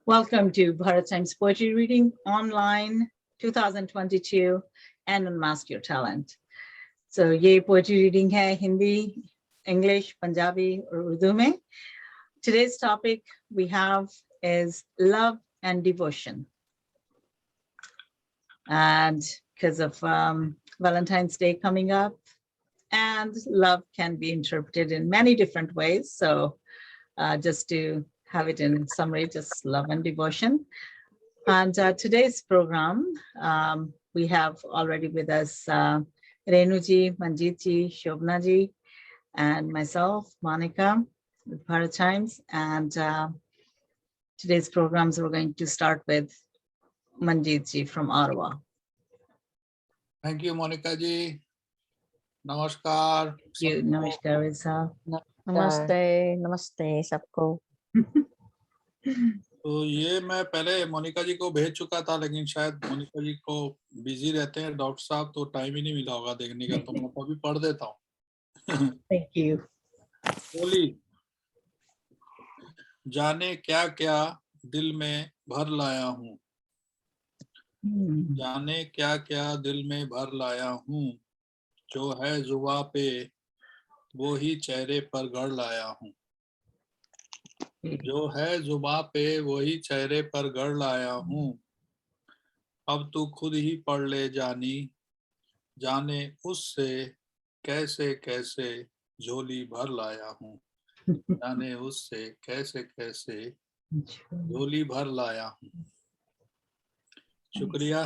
Welcome to Bharat Times Poetry Reading Online 2022 and Unmask Your Talent. So ये poetry reading है Hindi, English, Punjabi और Urdu में. Today's topic we have is love and devotion. And because of Valentine's Day coming up, and love can be interpreted in many different ways. So just to have it in summary, just love and devotion. And today's program, we have already with us Renuji, Manjitji, Shobnaji, and myself, Monica, with Bharat Times. And today's programs, we're going to start with Manjitji from Ottawa. Thank you, Monica ji. Namaskar. Namaskar, Risa. नमस्ते नमस्ते सबको. तो ये मैं पहले मोनिका जी को भेज चुका था, लेकिन शायद मोनिका जी को बिजी रहते हैं डॉक्टर साहब, तो टाइम ही नहीं मिला होगा देखने का, तो मैं अभी पढ़ देता हूँ. Thank you. बोली, जाने क्या क्या दिल में भर लाया हूँ, जाने क्या क्या दिल में भर लाया हूँ, जो है जुबां पे वो ही चेहरे पर गढ़ लाया हूँ, जो है जुबां पे वही चेहरे पर गढ़ लाया हूँ. अब तू खुद ही पढ़ ले जानी, जाने उससे कैसे कैसे झोली भर लाया हूँ, जाने उससे कैसे कैसे झोली भर लाया हूँ. शुक्रिया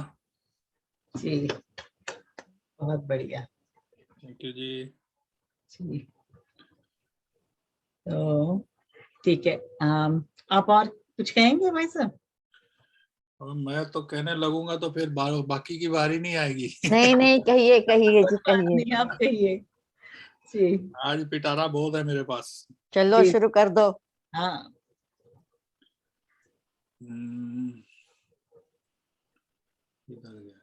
जी, बहुत बढ़िया. थैंक यू जी. जी, तो ठीक है. आप और कुछ कहेंगे भाई साहब? अब मैं तो कहने लगूंगा तो फिर बाकी की बारी नहीं आएगी. नहीं नहीं कहिए कहिए जी कहिए. नहीं, आप कहिए. जी, आज पिटारा बहुत है मेरे पास. चलो जी. शुरू कर दो. हाँ. इधर गया.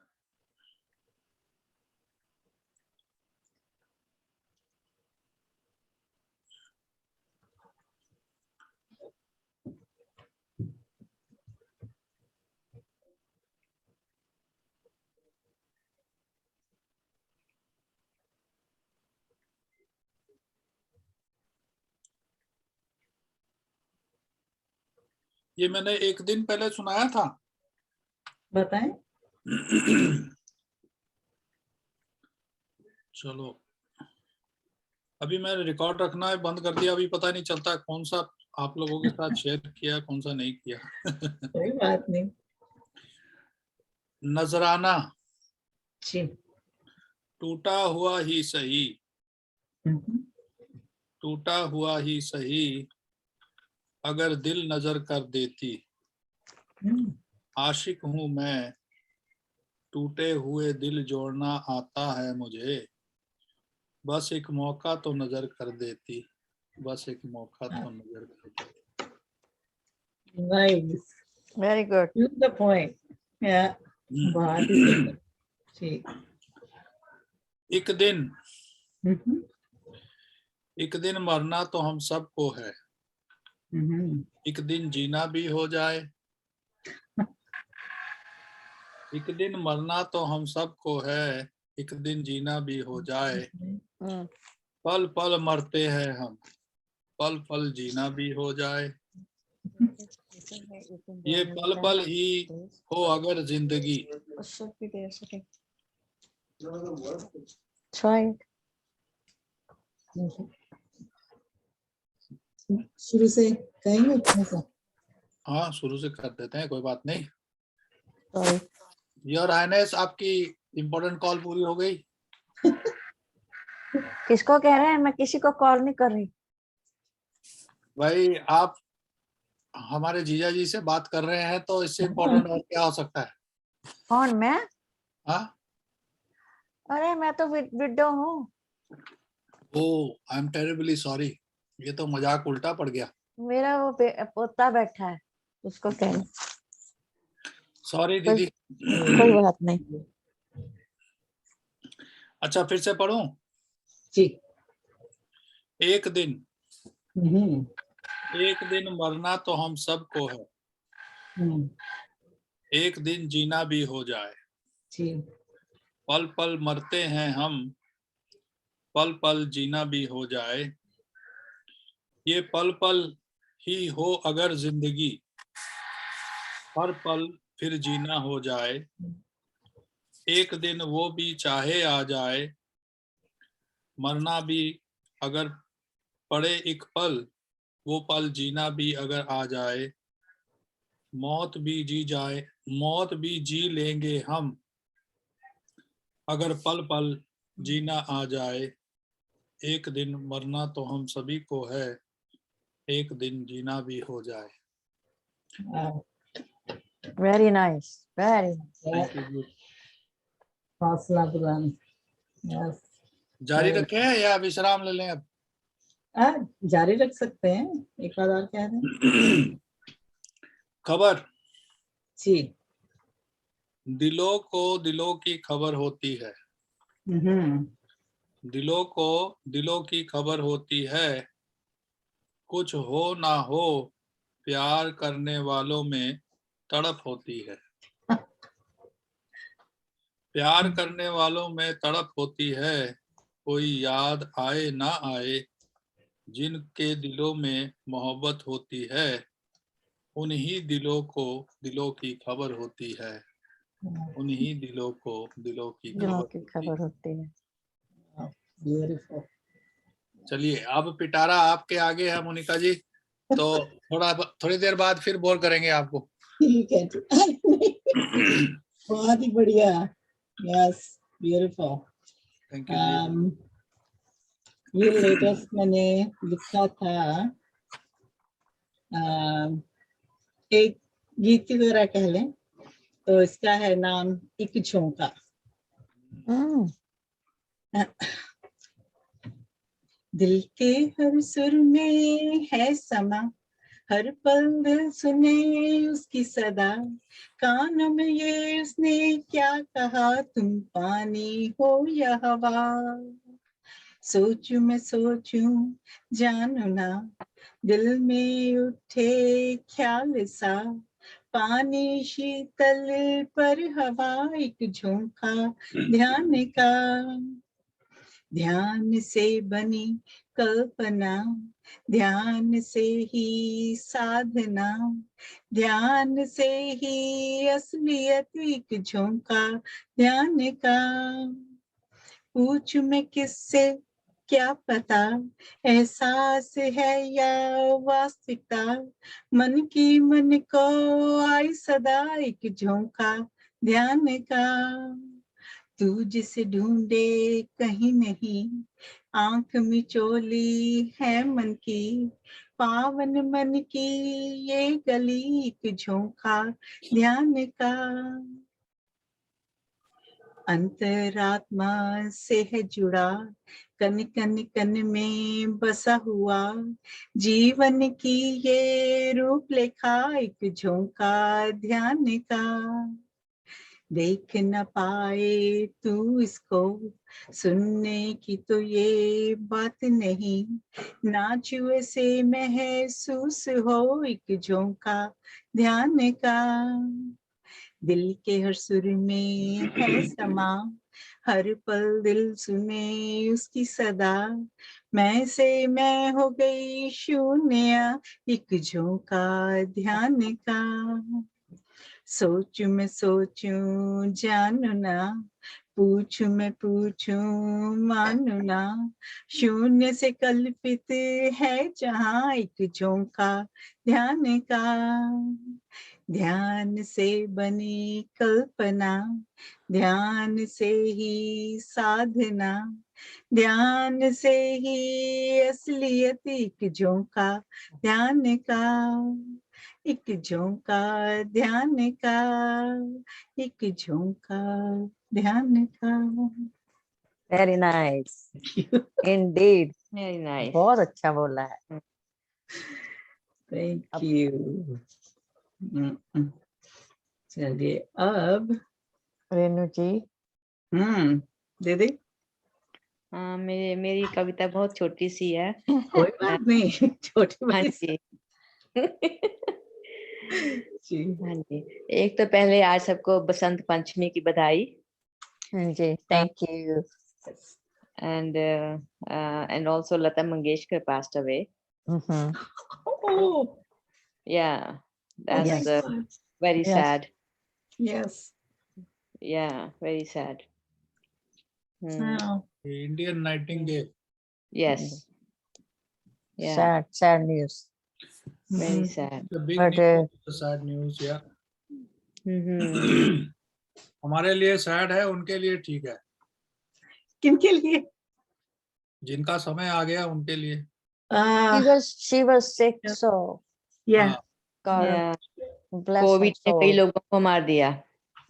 ये मैंने एक दिन पहले सुनाया था. बताएं. चलो, अभी मैंने रिकॉर्ड रखना है बंद कर दिया. अभी पता नहीं चलता कौन सा आप लोगों के साथ शेयर किया, कौन सा नहीं किया. कोई बात नहीं. नजराना जी. टूटा हुआ ही सही, टूटा हुआ ही सही, अगर दिल नजर कर देती. आशिक हूं मैं, टूटे हुए दिल जोड़ना आता है मुझे, बस एक मौका तो नजर कर देती, बस एक मौका तो नजर कर देती. Nice. Very good. To the point. Yeah. बहुत ही सुंदर. जी. एक दिन मरना तो हम सबको है, एक दिन जीना भी हो जाए. एक दिन मरना तो हम सबको है, एक दिन जीना भी हो जाए. पल पल मरते हैं हम, पल पल जीना भी हो जाए. ये पल पल ही हो अगर जिंदगी. शुरू से कहेंगे कैसा? हाँ, शुरू से कर देते हैं, कोई बात नहीं. योर हाइनेस, आपकी इम्पोर्टेंट कॉल पूरी हो गई. किसको कह रहे हैं? मैं किसी को कॉल नहीं कर रही. भाई, आप हमारे जीजा जी से बात कर रहे हैं, तो इससे इम्पोर्टेंट और क्या हो सकता है? कौन? मैं? हाँ. अरे मैं तो विडो हूँ. ओह, आई एम टेरिबली सॉरी. ये तो मजाक उल्टा पड़ गया. मेरा वो पोता बैठा है, उसको कहना. सॉरी दीदी. कोई बात नहीं. अच्छा, फिर से पढ़ूं? जी. एक दिन मरना तो हम सबको है, हम्म, एक दिन जीना भी हो जाए। जी। पल पल मरते हैं हम, पल पल जीना भी हो जाए। ये पल पल ही हो अगर जिंदगी, हर पल फिर जीना हो जाए। एक दिन वो भी चाहे आ जाए, मरना भी अगर पड़े एक पल, वो पल जीना भी अगर आ जाए। मौत भी जी जाए, मौत भी जी लेंगे हम, अगर पल पल जीना आ जाए। एक दिन मरना तो हम सभी को है, एक दिन जीना भी हो जाए। Very nice. Very nice. Thank you जी। हौसला बुलंद। यस। जारी रखें या विश्राम ले लें अब? जारी रख सकते हैं, एक बार और कह दें। खबर। जी। दिलों को दिलों की खबर होती है, हम्म, दिलों को दिलों की खबर होती है। कुछ हो ना हो, प्यार करने वालों में तड़प होती है। प्यार करने वालों में तड़प होती है। कोई याद आए ना आए, जिनके दिलों में मोहब्बत होती है, उन्हीं दिलों को दिलों की खबर होती है। उन्हीं दिलों को दिलों की दिलों खबर की होती है। खबर होती है। ब्यूटीफुल। चलिए अब पिटारा आपके आगे है मोनिका जी, तो थोड़ी देर बाद फिर बोर करेंगे आपको। ठीक है जी। बहुत ही बढ़िया। Yes, beautiful. थैंक यू जी। ये लेटेस्ट मैंने लिखा था, एक गीत की तरह कह लें, तो इसका है नाम एक झोंका। दिल के हर सुर में है समा, हर पल दिल सुने उसकी सदा। कानों में ये उसने क्या कहा, तुम पानी हो या हवा। सोचूं मैं सोचूं जानू ना, दिल में उठे ख्याल सा। पानी शीतल पर हवा, एक झोंका ध्यान का। ध्यान से बनी कल्पना, ध्यान से ही साधना, ध्यान से ही असलियत, एक झोंका ध्यान का। पूछ मैं किससे क्या पता, एहसास है या वास्तविकता। मन की मन को आई सदा, एक झोंका ध्यान का। तू जिसे ढूंढे कहीं नहीं, आंख मिचोली है मन की। पावन मन की ये गली, एक झोंका ध्यान का। अंतरात्मा से है जुड़ा, कन कन कन में बसा हुआ। जीवन की ये रूपरेखा, एक झोंका ध्यान का। देख न पाए तू इसको, सुनने की तो ये बात नहीं। ना छुए से महसूस हो, एक झोंका ध्यान का। दिल के हर सुर में है समा, हर पल दिल सुने उसकी सदा। मैं से मैं हो गई शून्य, एक झोंका ध्यान का। सोचूं मैं सोचूं जानू ना, पूछूं मैं पूछूं मानू ना। शून्य से कल्पित है जहां, एक झोंका ध्यान का। ध्यान से बनी कल्पना, ध्यान से ही साधना, ध्यान से ही असलियत, एक झोंका ध्यान का। एक झोंका ध्यान का, एक झोंका ध्यान का। Very nice. Indeed. Very nice. बहुत अच्छा बोला है। थैंक अब यू। चलिए अब रेनू जी। दीदी। मेरी कविता बहुत छोटी सी है। कोई बात नहीं, छोटी हाँ बड़ी। जी। जी हाँ जी। एक तो पहले आज सबको बसंत पंचमी की बधाई जी, thank you. and also Lata Mangeshkar passed away. Mhm. oh Yeah, oh my that's Yes. God. very Yes. sad. Yes. Yeah, very sad. Hmm. Wow. Indian Nightingale. Yes. Yeah, Sad news. very Mhm. sad. The big But news, sad news, yeah. Mm-hmm. हमारे लिए sad है, उनके लिए ठीक है. किनके लिए? जिनका समय आ गया उनके लिए. she was sick, Yeah. so Yeah. हाँ, God Yeah, bless her Covid ने कई soul. लोगों को मार दिया.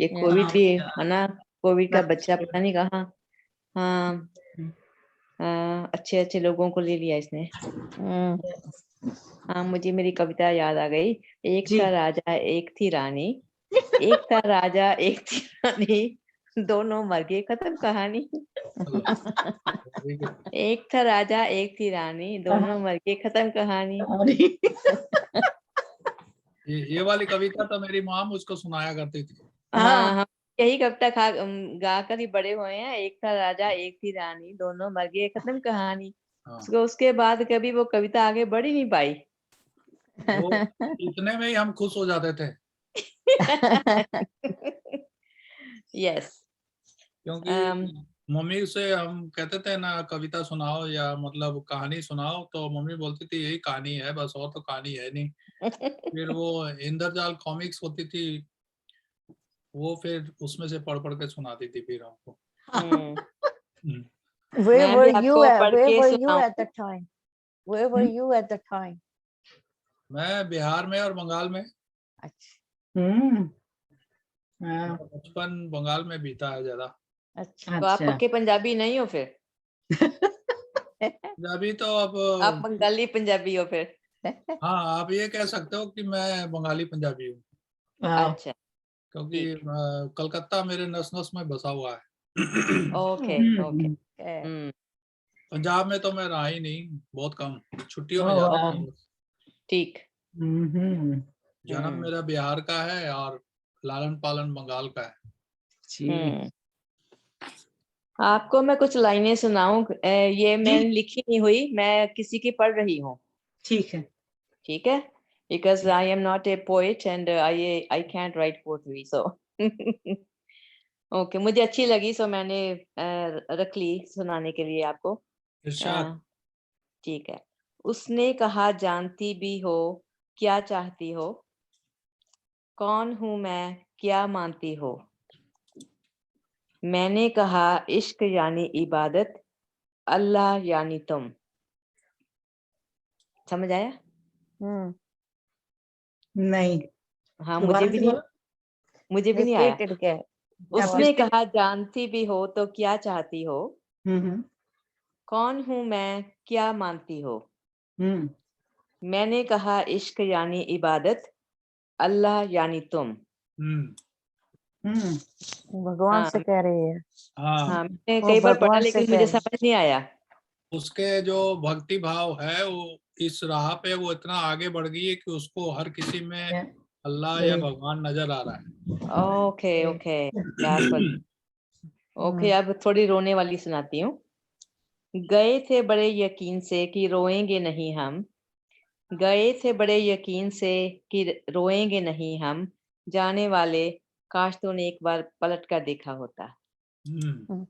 ये Yeah. कोविड Oh, भी yeah. है ना, कोविड का That's बच्चा true. पता नहीं कहाँ. हाँ, अच्छे अच्छे लोगों को ले लिया इसने. Mm. Yes. हाँ, मुझे मेरी कविता याद आ गई. एक जी था राजा एक थी रानी, एक था राजा एक थी रानी, दोनों मर गए, खत्म कहानी. very good. एक था राजा एक थी रानी, दोनों मर गए, खत्म कहानी. अरे, ये वाली कविता तो मेरी माँ मुझको सुनाया करती थी. हाँ, हम यही कविता गा कर ही बड़े हुए हैं. एक था राजा एक थी रानी, दोनों मर गए, खत्म कहानी. हाँ, उसके बाद कभी वो कविता आगे बढ़ ही नहीं पाई. वो इतने में ही हम खुश हो जाते थे, यस. क्योंकि मम्मी से हम कहते थे ना कविता सुनाओ या मतलब कहानी सुनाओ, तो मम्मी बोलती थी यही कहानी है बस, और तो कहानी है नहीं. फिर वो इंद्रजाल कॉमिक्स होती थी, वो फिर उसमें से पढ़ पढ़ के सुनाती थी फिर हमको. हम्म. Where मैं were भी you आपको at? पढ़ Where के were you सुनाऊं. at the time? Where were you at the time? मैं बिहार में और बंगाल में. अच्छा. हाँ, मेरा बचपन बंगाल में बीता है ज्यादा. अच्छा. तो आप अच्छा. पक्के पंजाबी नहीं हो फिर? पंजाबी तो अब आप बंगाली पंजाबी हो फिर? हाँ, आप ये कह सकते हो कि मैं बंगाली पंजाबी हूँ, Wow. अच्छा, क्योंकि ठीक. कलकत्ता मेरे नस नस में बसा हुआ है. Okay okay. Hmm. हम्म. पंजाब में तो मैं रहा ही नहीं, बहुत कम, छुट्टियों में Oh, जाता wow. हूँ बस. ठीक. Mhm. जन्म मेरा बिहार का है और लालन पालन बंगाल का है. जी हम्म. आपको मैं कुछ लाइनें सुनाऊं. ये जी, मैंने लिखी नहीं हुई, मैं किसी की पढ़ रही हूँ. ठीक है. ठीक है? Because I am not a poet and I can't write poetry, so okay, मुझे अच्छी लगी, सो मैंने रख ली सुनाने के लिए आपको. इरशाद. ठीक है. उसने कहा जानती भी हो क्या चाहती हो, कौन हूं मैं क्या मानती हो. मैंने कहा इश्क यानी इबादत, अल्लाह यानी तुम. समझ आया? Hmm. नहीं, हाँ, दोबारा से बोलो. मुझे भी नहीं आया. Repeat it again. आप फिर उसने से. कहा जानती भी हो तो क्या चाहती हो, हम्म कौन हूं मैं क्या मानती हो. हम्म मैंने कहा इश्क यानी इबादत, अल्लाह यानी तुम. हम्म. हम्म भगवान हाँ से कह रही है. हाँ, हाँ, मैंने वो कई बार पढ़ा भगवान से लेकिन कह मुझे रही है. समझ नहीं आया. उसके जो भक्ति भाव है वो इस राह पे वो इतना आगे बढ़ गई है कि उसको हर किसी में या, अल्लाह या सही भगवान नजर आ रहा है. ओके सही. ओके. That's what. ओके, अब थोड़ी रोने वाली सुनाती हूँ. गए थे बड़े यकीन से कि रोएंगे नहीं हम, गए थे बड़े यकीन से कि रोएंगे नहीं हम, जाने वाले काश तूने एक बार पलट कर देखा होता. हम्म.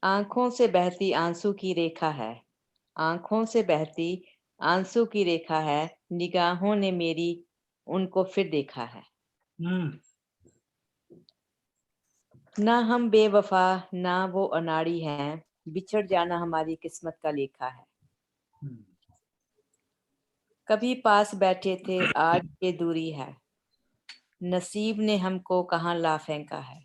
आंखों से बहती आंसू की रेखा है, आंखों से बहती आंसू की रेखा है, निगाहों ने मेरी उनको फिर देखा है. हम्म. ना हम बेवफा ना वो अनाड़ी हैं, बिछड़ जाना हमारी किस्मत का लेखा है. हम्म. कभी पास बैठे थे आज ये दूरी है, नसीब ने हमको कहाँ ला फेंका है.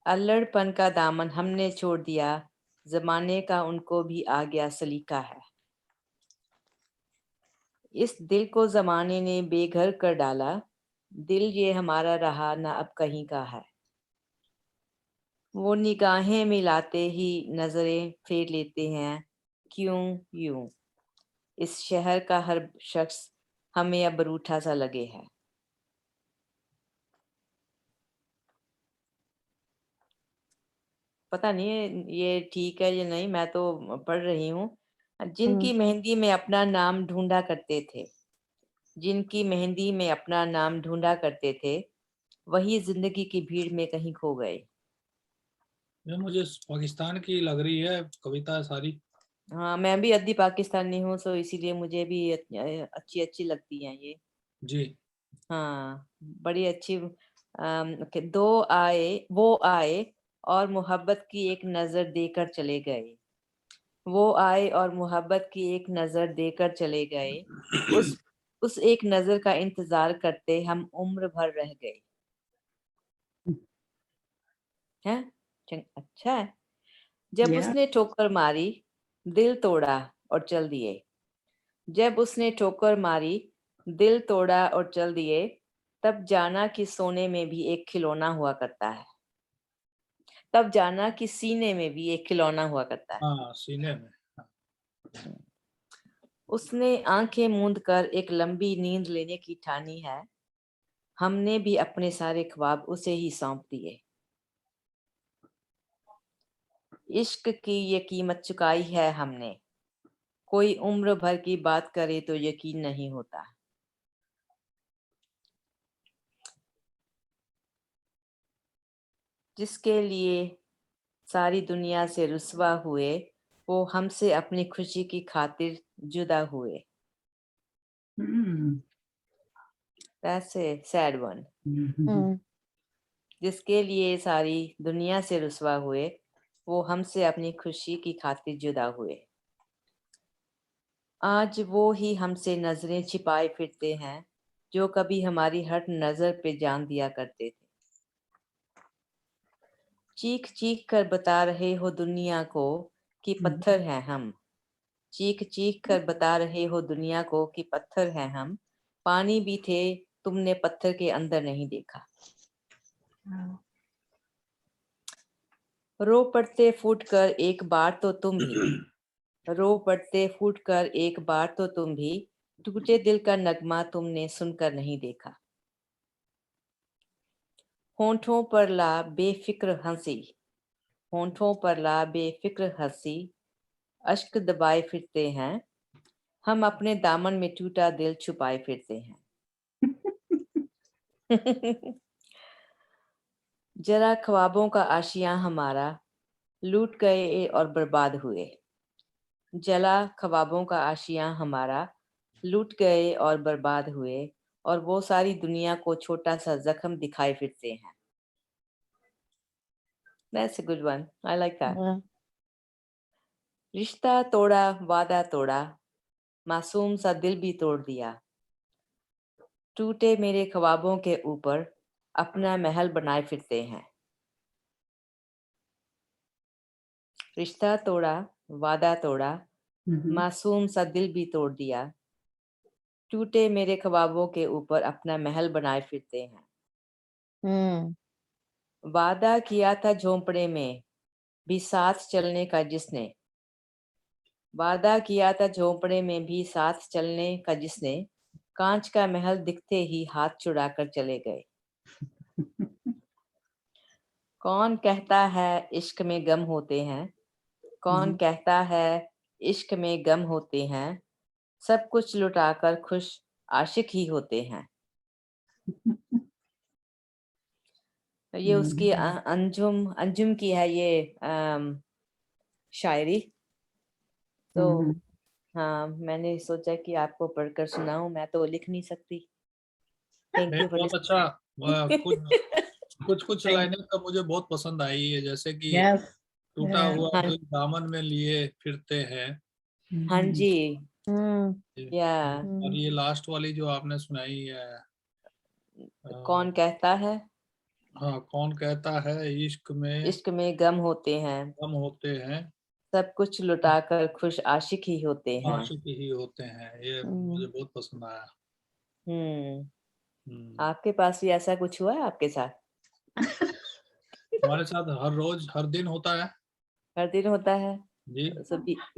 अल्लड़पन का दामन हमने छोड़ दिया, जमाने का उनको भी आ गया सलीका है. इस दिल को जमाने ने बेघर कर डाला, दिल ये हमारा रहा ना अब कहीं का है. वो निगाहें मिलाते ही नजरें फेर लेते हैं, क्यों यूं. इस शहर का हर शख्स हमें अब रूठा सा लगे है। पता नहीं ये ठीक है या नहीं, मैं तो पढ़ रही हूँ। जिनकी मेहंदी में अपना नाम ढूंढा करते थे, जिनकी मेहंदी में अपना नाम ढूंढा करते थे, वही जिंदगी की भीड़ में कहीं खो गए। ये मुझे पाकिस्तान की लग रही है कविता सारी। हाँ, मैं भी अद्दी पाकिस्तानी हूँ, सो इसीलिए मुझे भी अच्छी अच्छी लगती हैं ये। जी। हाँ, बड़ी अच्छी। कि दो आए, वो आए और मोहब्बत की एक नजर देकर चले गए। वो आए और मोहब्बत की एक नजर देकर चले गए। उस उस एक नजर का इंतजार करते हम उम्र भर रह गए। हैं? अच्छा है। जब Yeah. उसने ठोकर मारी, दिल तोड़ा और चल दिए। जब उसने ठोकर मारी, दिल तोड़ा और चल दिए, तब जाना कि सोने में भी एक खिलौना हुआ करता है। तब जाना कि सीने में भी एक खिलौना हुआ करता है। हाँ, सीने में। उसने आंखें मूंद कर एक लंबी नींद लेने की ठानी है। हमने भी अपने सारे ख्वाब उसे ही सौंप दिए। इश्क की ये कीमत चुकाई है हमने। कोई उम्र भर की बात करे तो यकीन नहीं होता। जिसके लिए सारी दुनिया से रुस्वा हुए, वो हमसे अपनी खुशी की खातिर जुदा हुए। Mm. That's a sad one. Mhm. जिसके लिए सारी दुनिया से रुस्वा हुए, वो हमसे अपनी खुशी की खातिर जुदा हुए। आज वो ही हमसे नजरें छिपाए फिरते हैं, जो कभी हमारी हर नजर पे जान दिया करते थे। चीख चीख कर बता रहे हो दुनिया को कि पत्थर हैं हम। चीख चीख कर बता रहे हो दुनिया को कि पत्थर हैं हम। पानी भी थे, तुमने पत्थर के अंदर नहीं देखा। Wow. रो पड़ते फूट कर एक बार तो तुम भी, रो पड़ते फूट कर एक बार तो तुम भी, टूटे दिल का नगमा तुमने सुनकर नहीं देखा। होंठों पर ला बेफिक्र हंसी, होंठों पर ला बेफिक्र हंसी, अश्क दबाए फिरते हैं हम, अपने दामन में टूटा दिल छुपाए फिरते हैं। जरा ख्वाबों का आशियां हमारा लूट गए और बर्बाद हुए। जला ख्वाबों का आशियां हमारा लूट गए और बर्बाद हुए, और वो सारी दुनिया को छोटा सा जख्म दिखाए फिरते हैं। That's a good one. I like that. रिश्ता तोड़ा, वादा तोड़ा, मासूम सा दिल भी तोड़ दिया। टूटे मेरे ख्वाबों के ऊपर अपना महल बनाए फिरते हैं। रिश्ता तोड़ा, वादा तोड़ा, Mhm. मासूम सा दिल भी तोड़ दिया। टूटे मेरे ख्वाबों के ऊपर अपना महल बनाए फिरते हैं। वादा किया था झोंपड़े में भी साथ चलने का जिसने, वादा किया था झोंपड़े में भी साथ चलने का जिसने, कांच का महल दिखते ही हाथ छुड़ा कर चले गए। कौन कहता है इश्क में गम होते हैं, कौन Mhm. कहता है इश्क में गम होते हैं, सब कुछ लुटाकर खुश आशिक ही होते हैं। ये उसकी Mhm. अंजुम अंजुम की है ये शायरी। तो Mhm. हाँ, मैंने सोचा कि आपको पढ़कर सुनाऊं, मैं तो लिख नहीं सकती। थैंक नहीं, यू फॉर बहुत अच्छा। कुछ लिसनिंग। कुछ कुछ Thank लाइनें तो मुझे बहुत पसंद आई है, जैसे कि Yes. टूटा Yeah. हुआ हाँ, दिल दामन में लिए फिरते हैं। हाँ Mhm. जी। ये- या और ये लास्ट वाली जो आपने सुनाई है, कौन कहता है हाँ, कौन कहता है इश्क में इश्क में गम होते हैं, गम होते हैं, सब कुछ लुटाकर खुश आशिक ही होते हैं। आशिक ही होते हैं। ये मुझे बहुत पसंद आया। हम्म। हम्म। आपके पास भी ऐसा कुछ हुआ है आपके साथ? हमारे साथ हर रोज हर दिन होता है। हर दिन होता है। जी।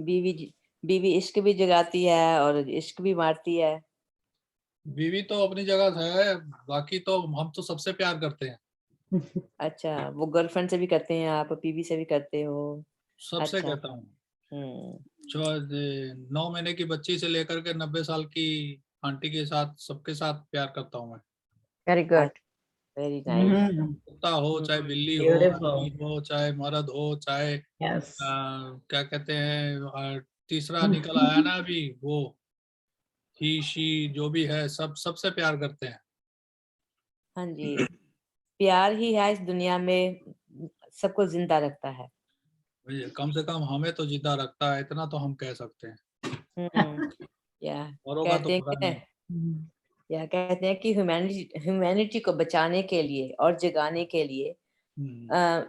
बीवी बीवी इश्क भी जगाती है और इश्क भी मारती है। बीवी तो अपनी जगह है, बाकी तो हम तो सबसे प्यार करते हैं, अच्छा, वो गर्लफ्रेंड से भी करते हैं, आप बीवी से भी करते हो? सबसे अच्छा। कहता हूँ। हम्म। जो 9 महीने की बच्ची से लेकर के 90 साल की आंटी के साथ, सबके साथ प्यार करता हूँ मैं। Very good. Very nice. कुत्ता हो, चाहे बिल्ली हो, आदमी Beautiful. हो, चाहे मर्द हो, चाहे Yes. क्या कहते हैं, तीसरा निकल आया ना अभी, वो ही शी जो भी है, सब सबसे प्यार करते हैं। हाँ जी, प्यार ही है इस दुनिया में सबको जिंदा रखता है। कम से कम हमें तो जिंदा रखता है, इतना तो हम कह सकते हैं। या औरों का तो कहते हैं पता कि नहीं। कहते हैं कि ह्यूमैनिटी को बचाने के लिए और जगाने के लिए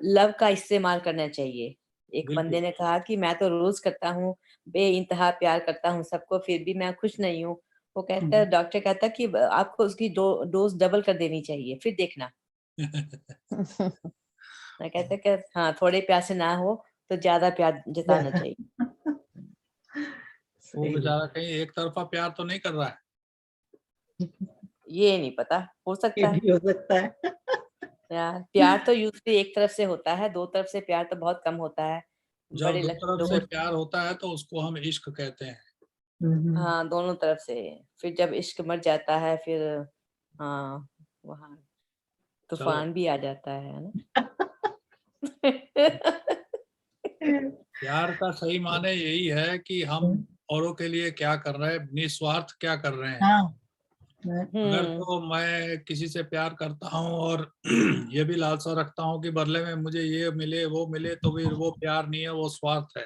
लव का इस्तेमाल करना चाहिए। एक बिल्कुल। बंदे ने कहा कि मैं तो रोज करता हूँ, बेइंतहा प्यार करता हूँ सबको, फिर भी मैं खुश नहीं हूँ। वो कहता है, डॉक्टर कहता है कि आपको उसकी डोज डबल कर देनी चाहिए, फिर देखना। मैं कहते हैं कि हाँ, थोड़े प्यार से ना हो तो ज्यादा प्यार जताना चाहिए। वो सही है। बेचारा कहीं एक तरफा प्यार तो नहीं कर रहा है। ये नहीं पता, हो ये सकता है। भी हो सकता है। यार प्यार तो यूजली एक तरफ से होता है, दो तरफ से प्यार तो बहुत कम होता है। जब बड़े दो लकी तरफ लोग से होते प्यार होता है तो उसको हम इश्क कहते हैं। हम्म, हाँ, दोनों तरफ से। फिर जब इश्क मर जाता है, फिर हाँ, वहाँ चलो, तूफान भी आ जाता है ना। प्यार का सही माने यही है कि हम औरों के लिए क्या कर रहे हैं, निस्वार्थ क्या कर रहे हैं। हाँ। अगर हम्म। तो मैं किसी से प्यार करता हूँ और ये भी लालसा रखता हूँ कि बदले में मुझे ये मिले वो मिले, तो फिर वो प्यार नहीं है, वो स्वार्थ है।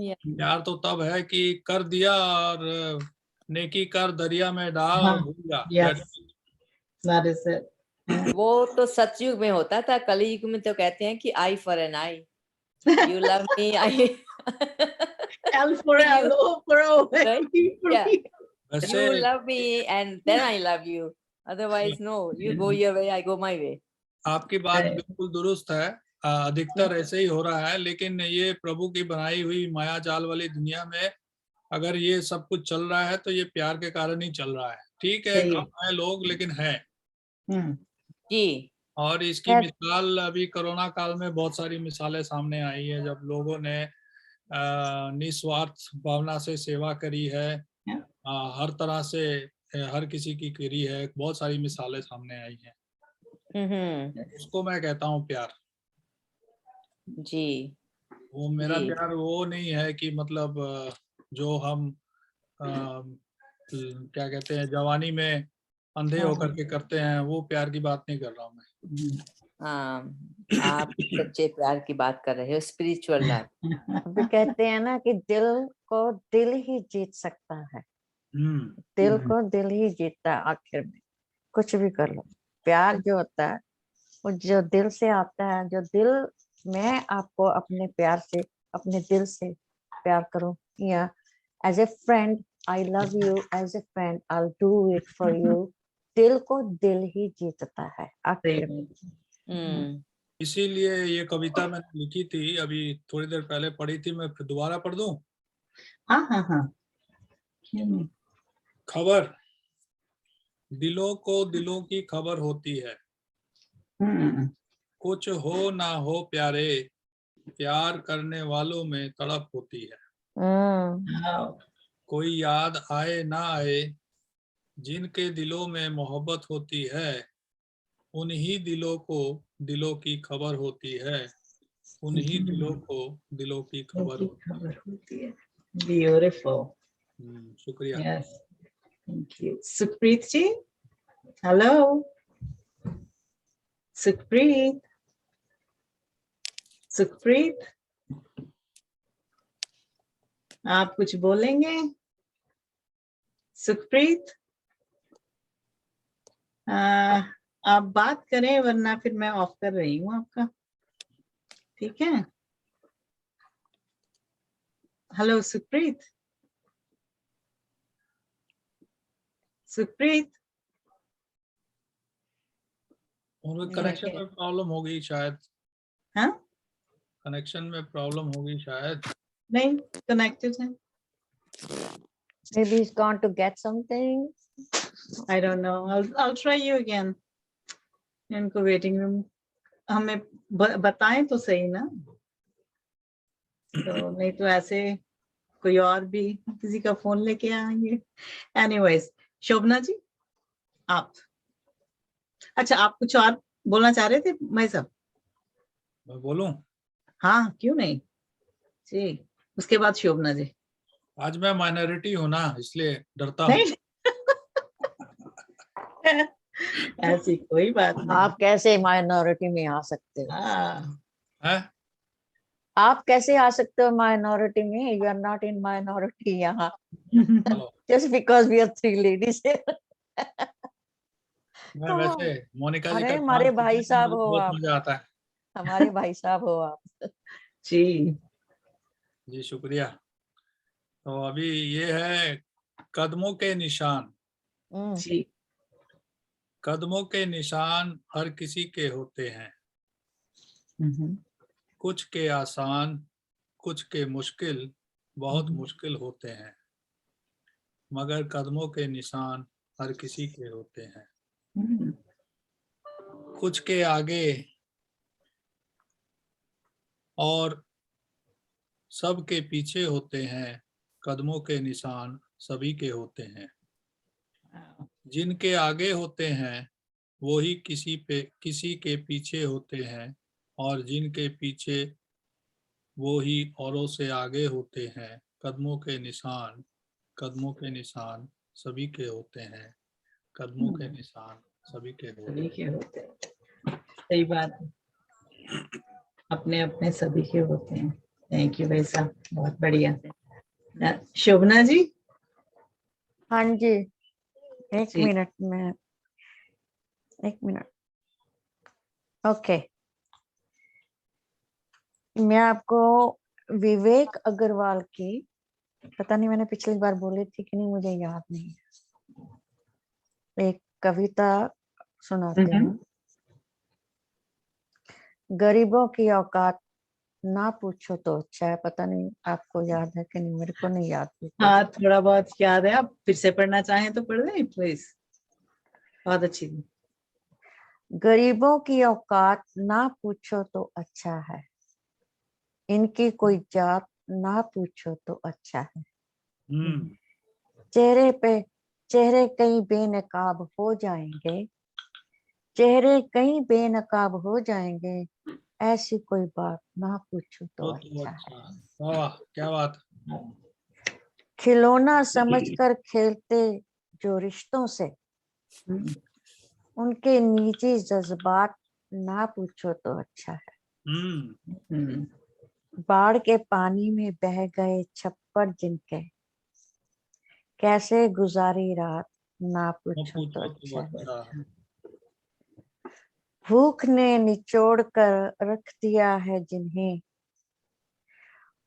या, प्यार तो तब है कि कर दिया और नेकी कर दरिया में डाल हाँ। और भूल जा। Yes. That is it. वो तो सतयुग में होता था, कलयुग में तो कहते हैं कि I for an I, you love me, I L for L, you, O for O, right? P for Yeah, P. वैसे you love me and then I love you, otherwise no, you go your way, I go my way. आपकी बात बिल्कुल दुरुस्त है। अधिकतर ऐसे ही हो रहा है, लेकिन ये प्रभु की बनाई हुई माया जाल वाली दुनिया में अगर ये सब कुछ चल रहा है तो ये प्यार के कारण ही चल रहा है। ठीक है, सही है। कम है लोग, लेकिन है। हम्म, जी। और इसकी Yes. मिसाल अभी कोरोना काल में बहुत सारी मिसालें सामने आई है, जब लोगों ने निस्वार्थ भावना से सेवा करी है। Yeah. हर तरह से हर किसी की करी है, बहुत सारी मिसालें सामने आई हैं। उसको मैं कहता हूँ प्यार। जी। वो मेरा जी। प्यार वो नहीं है कि मतलब जो हम क्या कहते हैं, जवानी में अंधे होकर के करते हैं, वो प्यार की बात नहीं कर रहा हूँ मैं। हाँ, आप सच्चे प्यार की बात कर रहे हो, स्पिरिचुअल लव। अभी कहते हैं ना कि दिल को दिल ही जीत सकता है। दिल को दिल ही जीतता है आखिर में, कुछ भी कर लो। प्यार जो होता है वो जो दिल से आता है, जो दिल, मैं आपको अपने प्यार से, अपने दिल से प्यार करूं, या as a friend, I love you as a friend, I do it for you. दिल को दिल ही जीतता है आखिर में। इसीलिए ये कविता मैंने लिखी थी, अभी थोड़ी देर पहले पढ़ी थी, मैं फिर दोबारा पढ़ दूं। हाँ हाँ हाँ, क्यों नहीं? खबर, दिलों को दिलों की खबर होती है, कुछ हो ना हो प्यारे, प्यार करने वालों में तड़प होती है। हाँ, कोई याद आए ना आए, जिनके दिलों में मोहब्बत होती है, उन्हीं दिलों को दिलों की खबर होती है, उन्हीं दिलों को दिलों की खबर की होती खबर होती है। Beautiful. है। शुक्रिया। Yes. Thank you. Sukhpreet ji, hello. Sukhpreet, Sukhpreet, आप कुछ बोलेंगे? सुखप्रीत, आप बात करें, वरना फिर मैं ऑफ कर रही हूँ आपका। ठीक है? हेलो सुखप्रीत, सुखप्रीत। उनके कनेक्शन में प्रॉब्लम होगी शायद। हाँ, कनेक्शन में प्रॉब्लम होगी शायद। नहीं, कनेक्टेड है। Maybe he's gone to get something. I don't know. I'll try you again. इनको वेटिंग रूम हमें बताएं तो सही ना, तो नहीं तो ऐसे कोई और भी किसी का फोन लेके आएंगे। एनीवेज, शोभना जी आप, अच्छा आप कुछ और बोलना चाह रहे थे मैं सब? मैं बोलूं? हाँ क्यों नहीं जी, उसके बाद शोभना जी। आज मैं माइनॉरिटी हूं ना, इसलिए डरता हूं। नहीं ऐसी कोई बात नहीं। आप कैसे माइनॉरिटी में आ सकते हो? हाँ है? आप कैसे आ सकते हो माइनॉरिटी में? You are not in minority यहाँ, चलो, just because we are 3 ladies. मैं वैसे मोनिका जी अरे का हमारे डांस भाई देखने में साहब मुझे हो बहुत आप, मजा आता है। हमारे भाई साहब हो आप। जी जी शुक्रिया। तो अभी ये है कदमों के निशान। जी। कदमों के निशान हर किसी के होते हैं, हम्म, कुछ के आसान, कुछ के मुश्किल, बहुत मुश्किल होते हैं, मगर कदमों के निशान हर किसी के होते हैं। हम्म, कुछ के आगे और सब के पीछे होते हैं, कदमों के निशान सभी के होते हैं। जिनके आगे होते हैं वो ही किसी के पीछे होते हैं, और जिनके पीछे वो ही औरों से आगे होते हैं। कदमों के निशान, कदमों के निशान सभी के होते हैं, कदमों के निशान सभी के होते सभी हैं। के होते हैं, सही बात है, अपने अपने सभी के होते हैं। थैंक यू भाई साहब, बहुत बढ़िया। शोभना जी। हाँ जी, एक जी मिनट में, एक मिनट। ओके, मैं आपको विवेक अग्रवाल की, पता नहीं मैंने पिछली बार बोली थी कि नहीं, मुझे याद नहीं है, एक कविता सुनाती हूँ। गरीबों की औकात ना पूछो तो अच्छा है। पता नहीं आपको याद है कि नहीं, मेरे को नहीं याद बिल्कुल। हाँ थोड़ा बहुत याद है, आप फिर से पढ़ना चाहें तो पढ़ दें प्लीज, बहुत अच्छी। गरीबों की औकात ना पूछो तो अच्छा है, इनकी कोई जात ना पूछो तो अच्छा है। चेहरे पे चेहरे कई बेनकाब हो जाएंगे, चेहरे कई बेनकाब हो जाएंगे, ऐसी कोई बात ना पूछो तो तो अच्छा है। अच्छा, वाह क्या बात। खिलौना समझकर खेलते जो रिश्तों से, उनके निजी जज्बात ना पूछो तो अच्छा है। बाढ़ के पानी में बह गए छप्पर जिनके, कैसे गुजारी रात ना पूछो तो अच्छा है। भूख ने निचोड़ कर रख दिया है जिन्हें,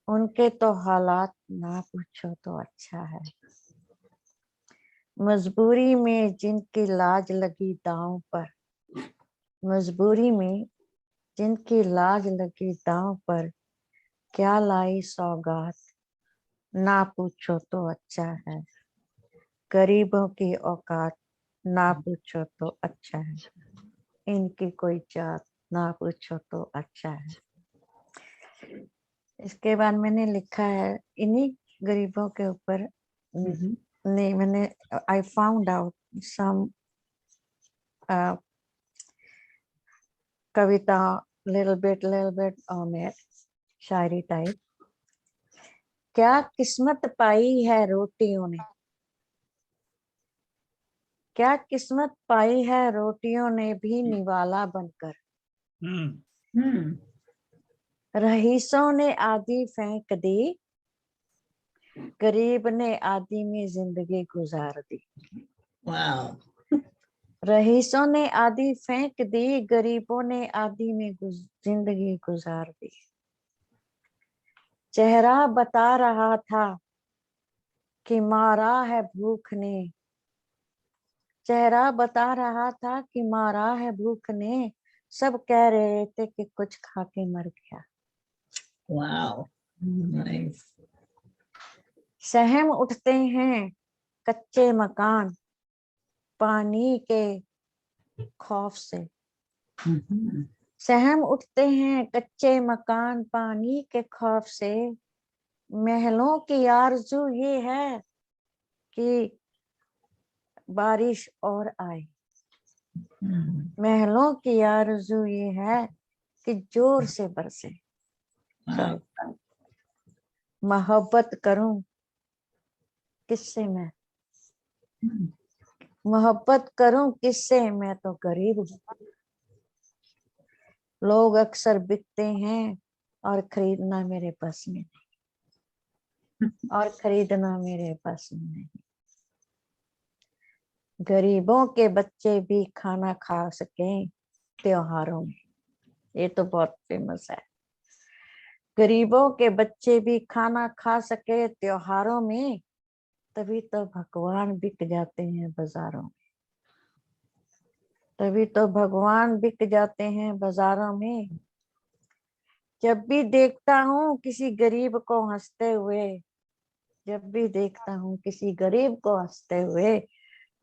उनके तो हालात ना पूछो तो अच्छा है। मजबूरी में जिनकी लाज लगी दांव पर, मजबूरी में जिनकी लाज लगी दांव पर, क्या लाई सौगात ना पूछो तो अच्छा है। गरीबों की औकात ना पूछो तो अच्छा है, इनकी कोई जात ना पूछो तो अच्छा है। इसके बाद मैंने लिखा है इन्हीं गरीबों के ऊपर, नहीं मैंने आई फाउंड आउट सम कविता, लिटिल बिट ऑन इट, शायरी टाइप। क्या किस्मत पाई है रोटियों ने, क्या किस्मत पाई है रोटियों ने भी निवाला बनकर, रईसों ने आधी फेंक दी, गरीब ने आधी में जिंदगी गुजार दी। रईसों ने आधी फेंक दी, गरीबों ने आधी में जिंदगी गुजार दी। चेहरा बता रहा था कि मारा है भूख ने, चेहरा बता रहा था कि मारा है भूख ने, सब कह रहे थे कि कुछ खा के मर गया। Wow nice. सहम उठते हैं कच्चे मकान, पानी के खौफ से। Mhm. सहम उठते हैं कच्चे मकान पानी के खौफ से। महलों की आरज़ू ये है कि बारिश और आए। Mhm. महलों की आरज़ू ये है कि जोर से बरसे। Wow. मोहब्बत करूं किससे मैं, Mhm. मोहब्बत करूं किससे, मैं तो गरीब हूँ। लोग अक्सर बिकते हैं और खरीदना मेरे बस में नहीं, और खरीदना मेरे बस में नहीं। गरीबों के बच्चे भी खाना खा सकें त्योहारों में। ये तो बहुत फेमस है। गरीबों के बच्चे भी खाना खा सके त्योहारों में, तभी तो भगवान बिक जाते हैं बाजारों में। तभी तो भगवान बिक जाते हैं बाजारों में। जब भी देखता हूँ किसी गरीब को हंसते हुए, जब भी देखता हूँ किसी गरीब को हंसते हुए,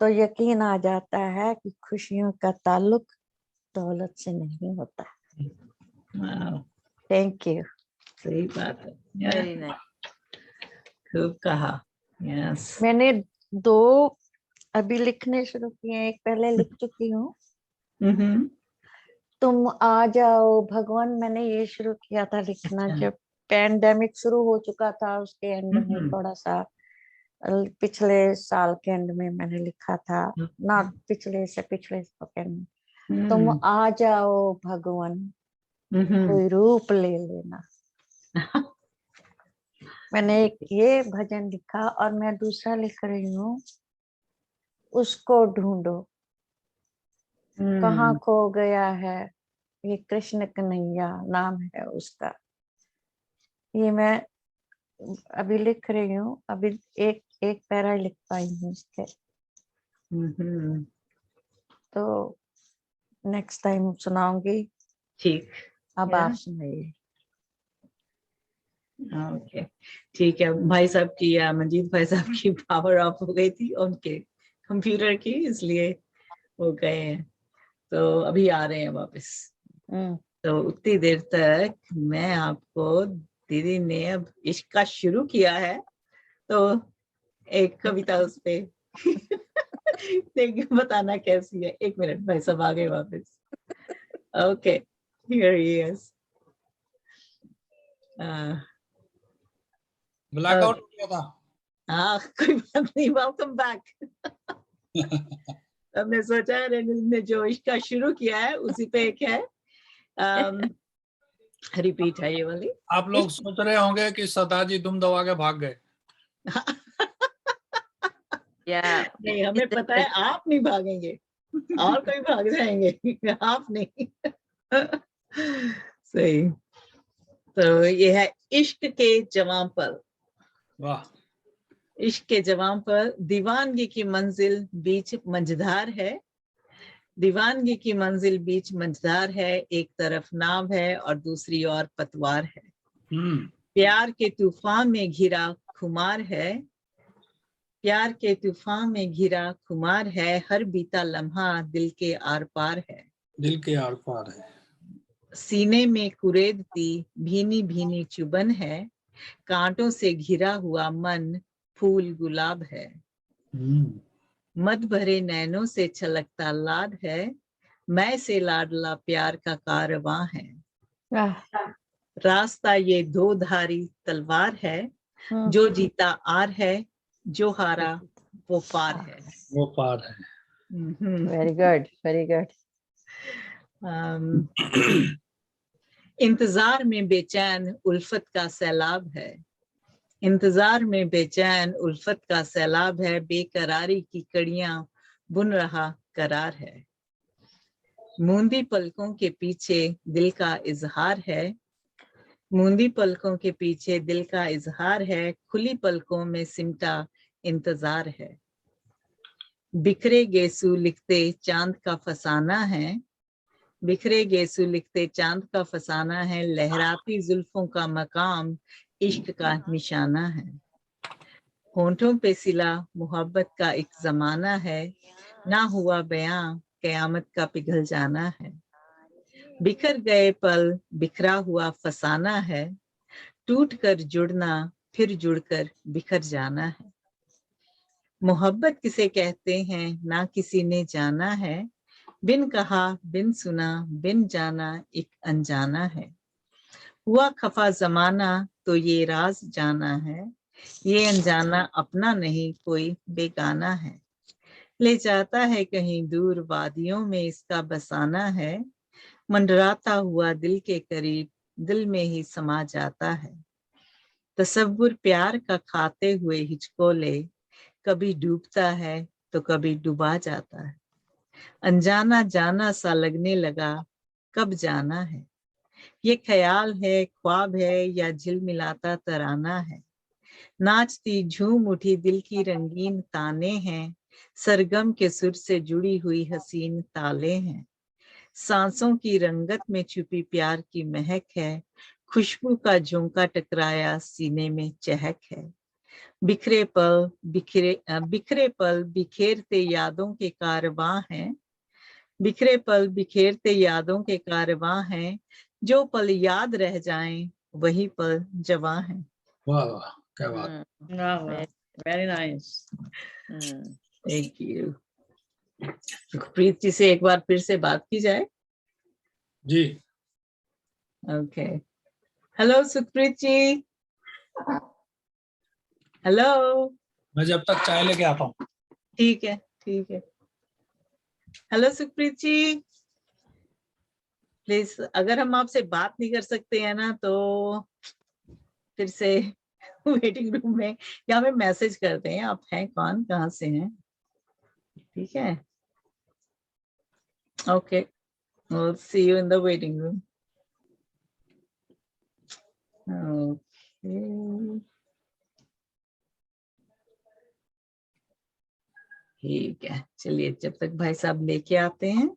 तो यकीन आ जाता है कि खुशियों का ताल्लुक दौलत से नहीं होता। Wow. Thank you. सही बात है। Yeah. Very nice. खूब कहा। Yes. मैंने 2 अभी लिखने शुरू किए। एक पहले लिख चुकी हूँ, Mhm. तुम आ जाओ भगवान। मैंने ये शुरू किया था लिखना अच्छा। जब पैंडेमिक शुरू हो चुका था, उसके एंड में Mhm. थोड़ा सा। पिछले साल के एंड में मैंने लिखा था, ना पिछले से पिछले सेकंड में। तुम Mhm. आ जाओ भगवान, Mhm. कोई रूप ले लेना। मैंने एक ये भजन लिखा और मैं दूसरा लिख रही हूँ, उसको ढूंढो कहाँ खो गया है ये कृष्ण कन्हैया नाम है उसका। ये मैं अभी लिख रही हूँ। अभी एक एक पैरा लिख पाई हूँ इसके, Mhm. तो नेक्स्ट टाइम सुनाऊंगी। ठीक। अब Yeah. आप सुनाइए। ओके, ठीक है। भाई साहब की या मंजीत भाई साहब की पावर ऑफ हो गई थी उनके कंप्यूटर की, इसलिए वो गए हैं। तो अभी आ रहे हैं वापस। तो उतनी देर तक मैं आपको, दीदी ने अब इश्क का शुरू किया है तो एक कविता उस पे देखिए बताना कैसी है। 1 मिनट, भाई साहब आ गए वापस। Okay, here he is. Blackout हो गया था। हाँ, कोई बात नहीं, वेलकम बैक। हमने सोचा ने जो इसका शुरू किया है उसी पे एक है, रिपीट है ये वाली। आप लोग सोच रहे होंगे कि सदा जी दुम दबा के भाग गए। नहीं, हमें पता है आप नहीं भागेंगे, और कोई भाग जाएंगे, आप नहीं। सही। तो ये है इश्क के जवां पर। वाह। इश्क के जवां पर दीवानगी की मंजिल बीच मंझधार है। दीवानगी की मंजिल बीच मंझधार है, एक तरफ नाव है और दूसरी ओर पतवार है। प्यार के तूफान में घिरा खुमार है। प्यार के तूफान में घिरा खुमार है, हर बीता लम्हा दिल के आर पार है। दिल के आर पार है। सीने में कुरेदती भीनी भीनी चुभन है, कांटों से घिरा हुआ मन फूल गुलाब है। मद भरे नैनों से छलकता लाड है, मैं से लाडला प्यार का कारवां है। रास्ता ये दो धारी तलवार है, जो जीता आर है, जो हारा वो पार है। वो पार है। Very good, very good. इंतजार में बेचैन उल्फत का सैलाब है। इंतजार में बेचैन उल्फत का सैलाब है, बेकरारी की कड़ियां बुन रहा करार है। मूंदी पलकों के पीछे दिल का इजहार है। मूंदी पलकों के पीछे दिल का इजहार है, खुली पलकों में सिमटा इंतजार है। बिखरे गेसू लिखते चांद का फसाना है। बिखरे गेसू लिखते चांद का फसाना है, लहराती जुल्फों का मकाम इश्क का निशाना है। होंठों पे सिला मोहब्बत का एक जमाना है, ना हुआ बयां कयामत का पिघल जाना है। बिखर गए पल बिखरा हुआ फसाना है, टूट कर जुड़ना फिर जुड़कर बिखर जाना है। मोहब्बत किसे कहते हैं ना किसी ने जाना है, बिन कहा बिन सुना बिन जाना एक अनजाना है। हुआ खफा जमाना तो ये राज जाना है, ये अनजाना अपना नहीं कोई बेगाना है। ले जाता है कहीं दूर वादियों में इसका बसाना है, मंडराता हुआ दिल के करीब दिल में ही समा जाता है। तसव्वुर प्यार का खाते हुए हिचकोले, कभी डूबता है तो कभी डुबा जाता है। अनजाना जाना सा लगने लगा कब जाना है, ये ख्याल है ख्वाब है या झिलमिलाता तराना है। नाचती झूम उठी दिल की रंगीन ताने हैं, सरगम के सुर से जुड़ी हुई हसीन ताले हैं। सांसों की रंगत में छुपी प्यार की महक है, खुशबू का झोंका टकराया सीने में चहक है। बिखरे पल बिखेरते यादों के कारवां हैं, बिखरे पल बिखेरते यादों के कारवां हैं, जो पल याद रह जाएं वही पल जवां हैं। वाह वाह, क्या बात। Very nice, hmm, thank you. Preet ji से एक बार फिर से बात की जाए। जी okay, hello Sukhpreet ji. Hello, मैं जब तक चाय लेके आता हूँ। ठीक है ठीक है। हेलो सुखप्रीत जी, प्लीज अगर हम आपसे बात नहीं कर सकते हैं ना तो फिर से वेटिंग रूम में या हमें मैसेज करते हैं, आप हैं कौन, कहाँ से हैं, ठीक है। Okay, we'll see you in the waiting room. Okay. ठीक है, चलिए जब तक भाई साहब लेके आते हैं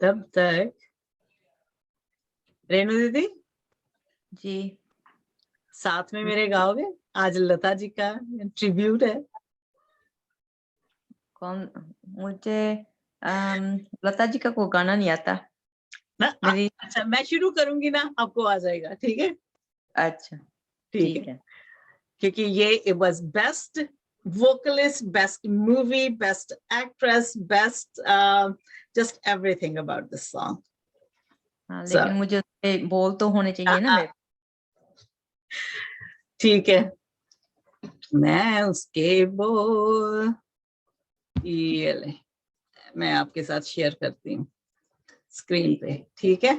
तब तक रेणु दीदी जी साथ में मेरे गाओगे। आज लता जी का ट्रिब्यूट है। कौन? मुझे लता जी का कोई गाना नहीं आता ना मेरी। अच्छा, मैं शुरू करूंगी ना, आपको आ जाएगा, ठीक है। अच्छा ठीक ठीक है, है। क्योंकि ये it was best vocalist, best movie, best actress, best just everything about this song. हाँ, So, लेकिन मुझे उसके बोल तो होने चाहिए ना मेरे। ठीक है, मैं उसके बोल ये ले, मैं आपके साथ शेयर करती हूँ स्क्रीन पे, ठीक है।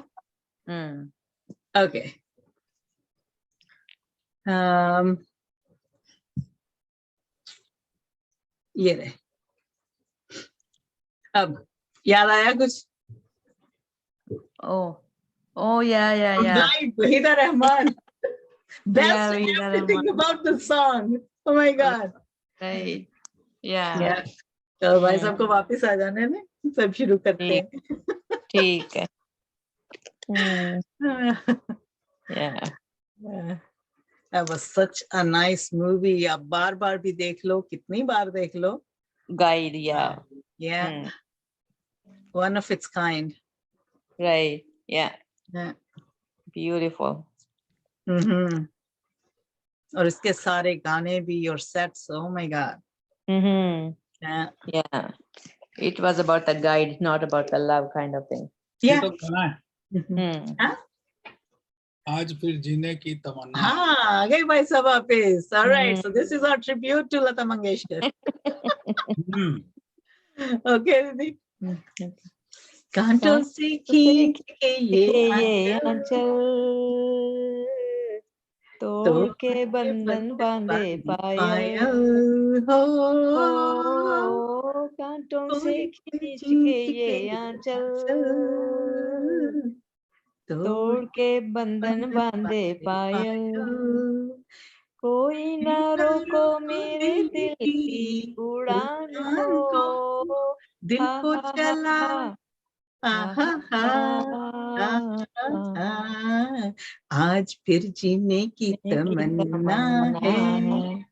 ओके, ये रहे। अब याद आया कुछ? Oh yeah. Right, Wahida Rahman. Best Yeah, Wahida everything Rahman. about the song. Oh my God. Right. Yeah. Yeah. तो भाई साहब को वापस आ जाने में सब शुरू करते हैं। ठीक है। Yeah. That was such a nice movie. आप बार बार भी देख लो, कितनी बार देख लो। Guide, yeah. Yeah. One of its kind. Right. Yeah. Yeah. Beautiful. और इसके सारे गाने भी और sets, oh my God. Yeah. Yeah. It was about the guide, not about the love kind of thing. ये Yeah. तो गाना है। हाँ? आज फिर जीने की तमन्ना। हाँ, आ गए भाई साहब वापस। All right, so this is our tribute to Lata Mangeshkar. Okay, दीदी। कांटों से खींच के ये आंचल तोड़ के बंधन बांधे पायल हो, कांटों से खींच के ये आंचल तोड़ के बंधन बांधे पायल, कोई ना रोको मेरे दिल की उड़ान को, दिल हा को हा हा चला हा आहा हा, आज फिर जीने की तमन्ना है,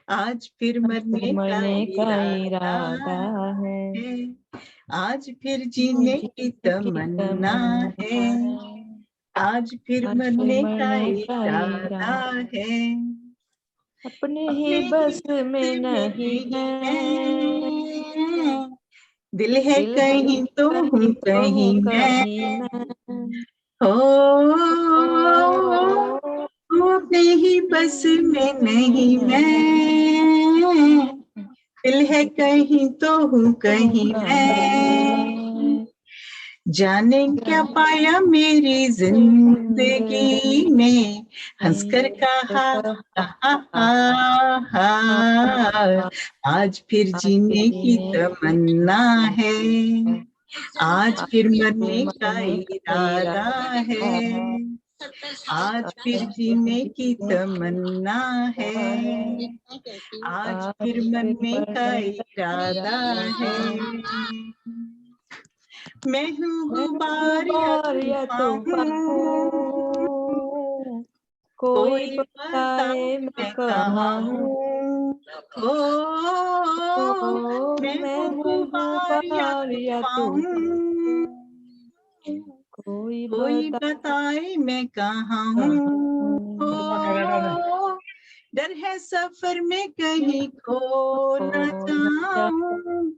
आज फिर मरने का मरने का इरादा इरादा है, है, आज फिर जीने की तमन्ना है, आज फिर आज फिर मरने का मरने का इरादा है, अपने अपने ही ही बस बस में में नहीं नहीं है, है, दिल है दिल है कहीं तो कहीं हूँ तो हूँ कहीं कहीं मैं, मैं, हो अपने ही बस में नहीं मैं, दिल है कहीं तो हूँ कहीं मैं, जाने क्या पाया मेरी जिंदगी में, हंसकर कहा हा, हा, हा, आज फिर आज फिर जीने की जीने तमन्ना है, आज फिर मरने का मरने का इरादा है, आज फिर जीने की तमन्ना है, आज फिर मरने का इरादा है, मैं हूँ गुबार या तूफान हूँ, कोई कोई बताए बताए मैं मैं कहाँ कहाँ हूँ, हूँ, ओ मैं मैं हूँ हूँ गुबार या गुबार या तूफान तूफान, हूँ, कोई कोई बता बताए मैं कहाँ कहाँ हूँ, हूँ, ओ डर है सफर में कहीं खो न खो न जाऊं,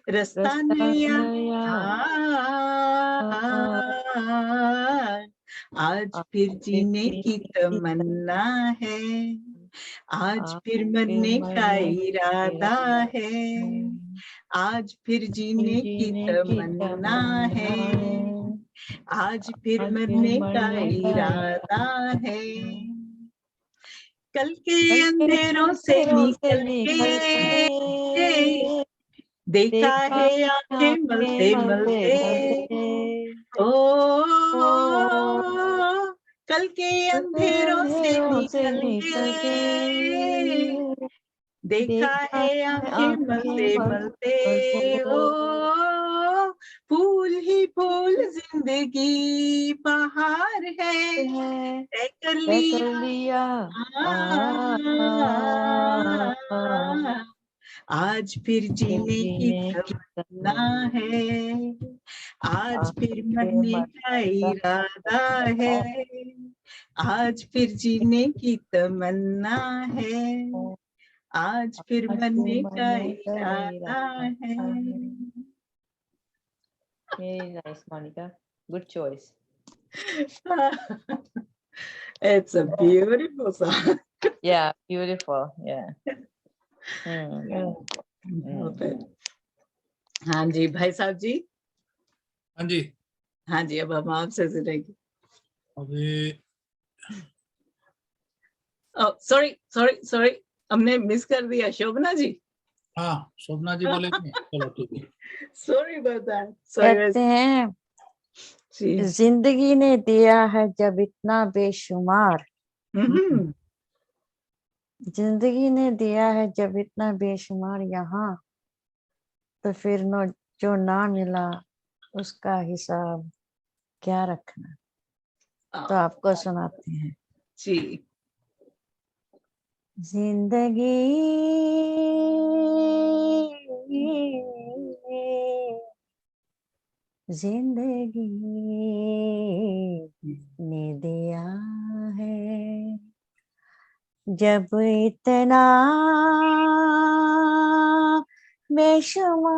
रास्ता रास्ता नया नया आज फिर जीने की तमन्ना है, आज फिर मरने का इरादा है, आज फिर जीने की जीने की तमन्ना तमन्ना है, है, आज फिर आज फिर मरने का मरने का इरादा है, कल के कल के अंधेरों से अंधेरों से निकल निकल के के देखा देखा है आंखें आंखें मलते मलते मलते, मलते, ओ ओ कल के कल के अंधेरों से अंधेरों से निकल निकल के के देखा देखा है है आंखें आंखें मलते मलते मलते, मलते, ओ फूल ही फूल जिंदगी बहार है, है तय कर तय कर लिया लिया आज फिर फिर जीने की जीने की तमन्ना तमन्ना, है, आज फिर फिर मरने का मरने का इरादा है, इरादा आज फिर जीने की तमन्ना है, है, आज फिर आज फिर मरने का मरने का इरादा इरादा है. है। Very nice, Monica. Good choice. It's a beautiful song. Yeah, beautiful. Yeah. Hmm. Love it. हाँ जी भाई साहब जी. हाँ जी. हाँ जी, अब हम आपसे सुनेंगे. अभी सॉरी हमने मिस कर दिया शोभना जी. हाँ, शोभना जी बोले नहीं. चलो ठीक है. Sorry about that. कहते हैं जी. जिंदगी ने दिया है जब इतना बेशुमार, हम्म. जिंदगी ने दिया है जब इतना बेशुमार यहाँ, तो फिर न जो ना मिला उसका हिसाब क्या रखना. तो आपको सुनाते हैं. जी. जिंदगी जिंदगी ने दिया है जब इतना बेशुमार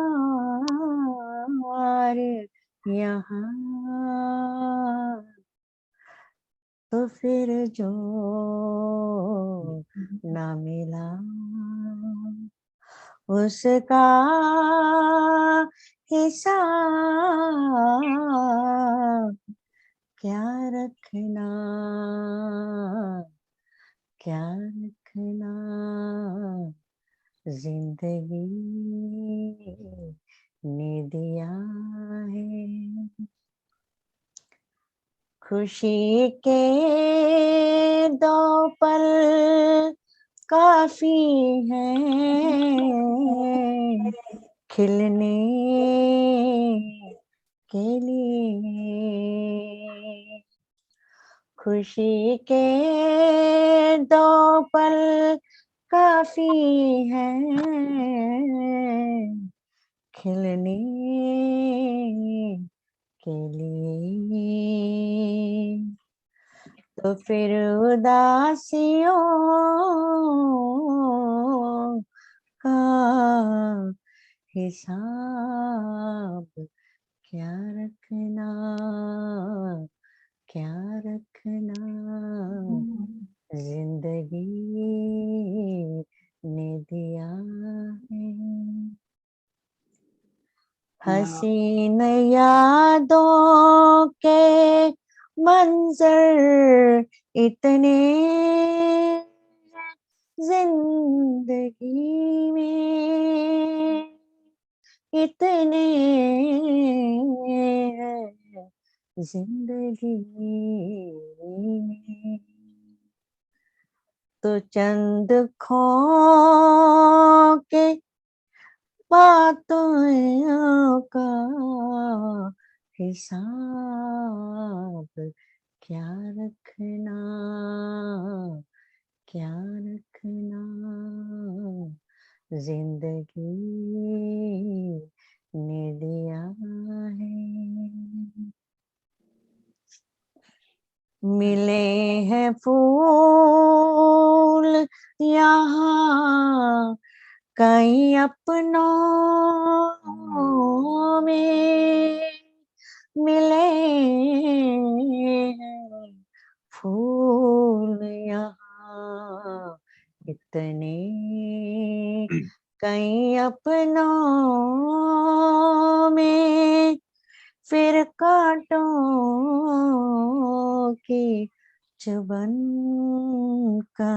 यहाँ, तो फिर जो ना मिला उसका हिसाब क्या रखना, क्या रखना. जिंदगी ने दिया है खुशी के दो पल काफी हैं खिलने के लिए, खुशी के 2 पल काफी है खिलने के लिए। तो फिर उदासियों का हिसाब क्या रखना, क्या रखना, जिंदगी ने दिया है। हसीन यादों के मंजर इतने जिंदगी में, इतने जिंदगी में। तो चंद खो के बातों का हिसाब क्या रखना, क्या रखना, जिंदगी ने दिया है। मिले हैं फूल यहाँ कई अपनों में, मिले हैं फूल यहाँ इतने कई अपनों में, फिर कांटों की चुभन का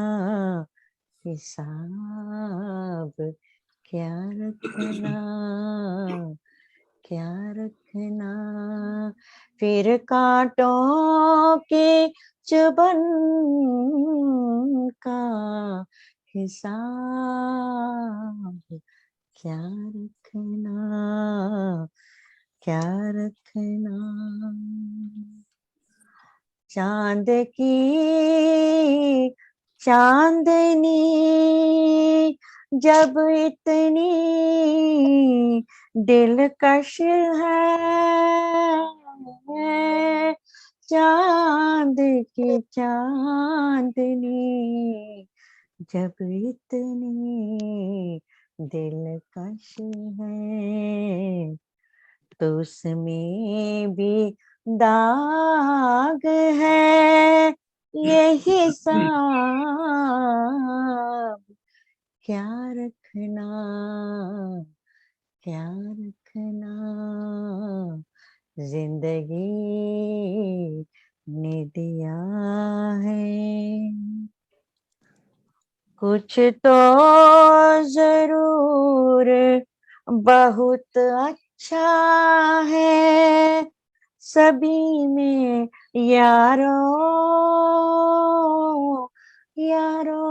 हिसाब क्या रखना, क्या रखना, फिर कांटों के चुभन का हिसाब क्या रखना, क्या रखना। चांद की चांदनी जब इतनी दिलकश है, चांद की चांदनी जब इतनी दिलकश है, तो उसमें भी दाग है, ये हिसाब क्या रखना, क्या रखना, जिंदगी ने दिया है। कुछ तो जरूर बहुत अच्छा है सभी में यारो, यारो।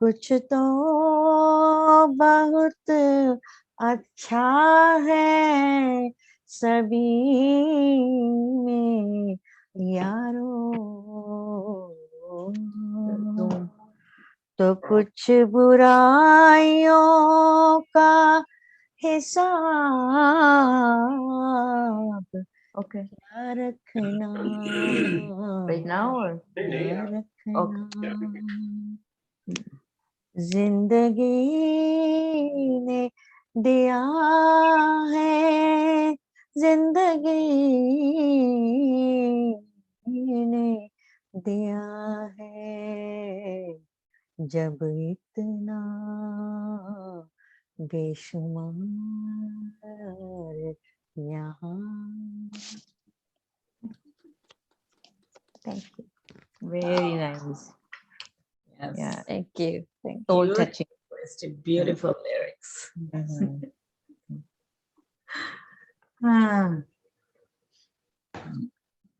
कुछ तो बहुत अच्छा है सभी में यारो, तो कुछ बुराइयों का हिसाब Okay. क्या रखना, Right now or? क्या रखना, जिंदगी ने दिया है, जिंदगी ने दिया है, जब इतना बेशुमार यहाँ। Thank you. Very nice. Yes. Yeah. Thank you, thank you. Soul Beautiful. touching. Beautiful lyrics. Mhm. हाँ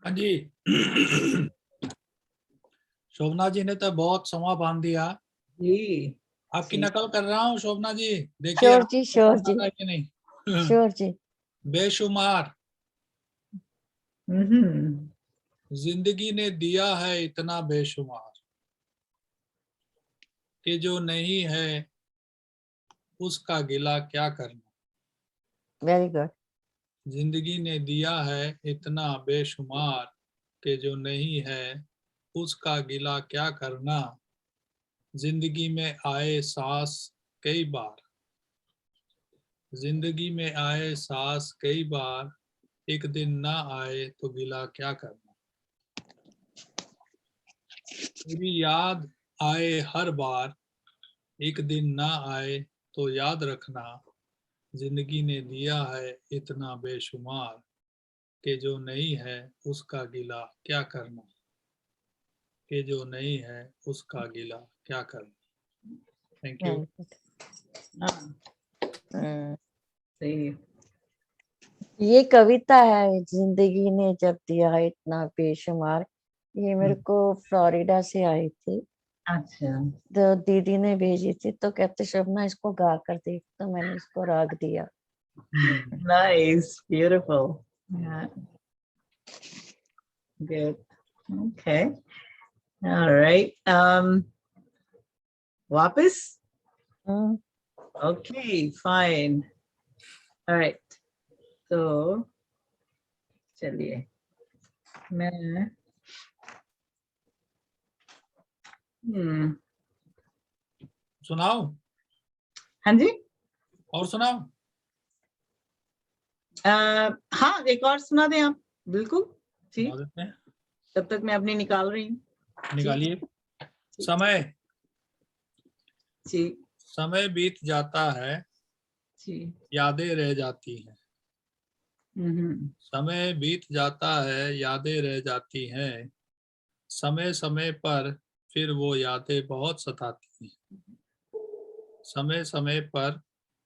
हाँ जी। शोभना जी ने तो बहुत समा बांध दिया। जी, आपकी नकल कर रहा हूँ शोभना जी, देखिए श्योर आप जी, श्योर जी, कि नहीं। श्योर जी। बेशुमार। Mhm. जिंदगी ने दिया है इतना बेशुमार कि जो नहीं है उसका गिला क्या करना। Very good. जिंदगी ने दिया है इतना बेशुमार कि जो नहीं है उसका गिला क्या करना। जिंदगी में आए सांस कई बार, जिंदगी में आए सांस कई बार, एक दिन ना आए तो गिला क्या करना। तेरी याद आए हर बार, एक दिन ना आए तो याद रखना। जिंदगी ने दिया है इतना बेशुमार कि जो नहीं है उसका गिला क्या करना। कि जो नहीं है उसका गिला क्या करना। Thank you. Very good. Ah, सही है। ये कविता है, जिंदगी ने जब दिया इतना बेशुमार। ये मेरे को फ्लोरिडा से आई थी, अच्छा। तो दीदी ने भेजी थी, तो कहते शबना इसको गा कर देख, तो मैंने इसको राग दिया। Nice, beautiful. Yeah, good. Okay. All right. वापस? हम्म, Okay, fine. All right. तो चलिए मैं हम्म सुनाओ। हाँ जी। और सुनाओ। हाँ, एक और सुना दें आप। बिल्कुल जी। सुना देते हैं। तब तक मैं अपनी निकाल रही हूँ। निकालिए। जी समय। जी समय बीत जाता है, जी। यादें रह जाती हैं। हम्म। समय बीत जाता है, यादें रह जाती हैं। समय समय पर फिर वो यादें बहुत सताती हैं। समय समय पर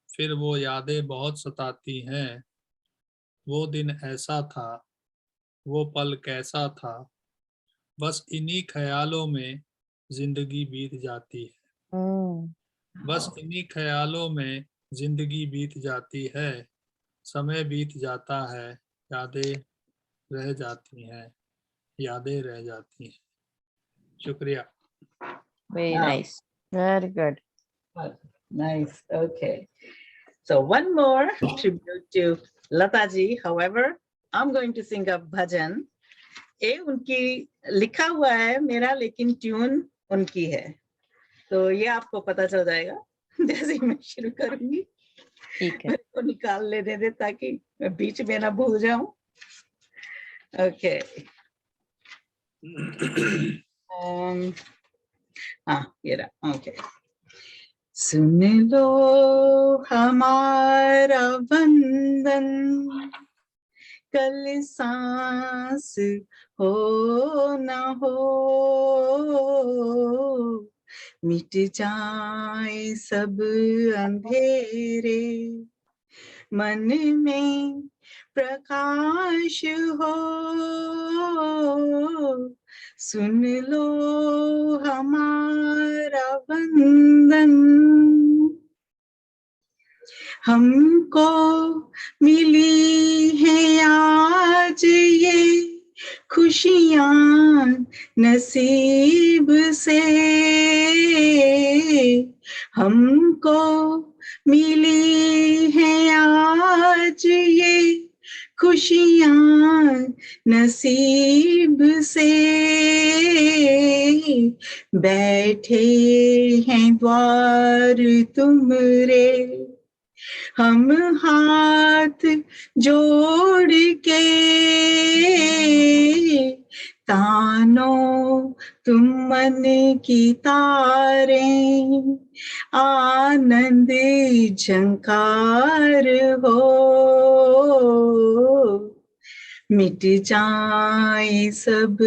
फिर वो यादें बहुत सताती हैं। वो दिन ऐसा था, वो पल कैसा था, बस इन्हीं ख्यालों में जिंदगी बीत जाती है। हम्म, बस इन्हीं ख्यालों में जिंदगी बीत जाती है। समय बीत जाता है, यादें रह जाती हैं, यादें रह जाती हैं। शुक्रिया। Very nice. Very good. Nice. Okay. So one more tribute to Lata ji. However, I'm going to sing a bhajan. ये उनकी लिखा हुआ है मेरा, लेकिन ट्यून उनकी है, तो ये आपको पता चल जाएगा जैसे ही मैं शुरू करूंगी। ठीक है। मेरे को निकाल लेने दे ताकि मैं बीच में ना भूल जाऊं। ओके। हाँ, ये रहा। ओके। सुन लो हमारा वंदन, कल सांस हो न हो, मिट जाए सब अंधेरे, मन में प्रकाश हो। सुन लो हमारा वंदन, हमको मिली है आज ये खुशियां नसीब से, हमको मिली है आज ये खुशियां नसीब से, बैठे हैं द्वार तुमरे, हम हाथ जोड़ के, तानो तुम मन की तारें, आनंद झंकार हो, मिट जाए सब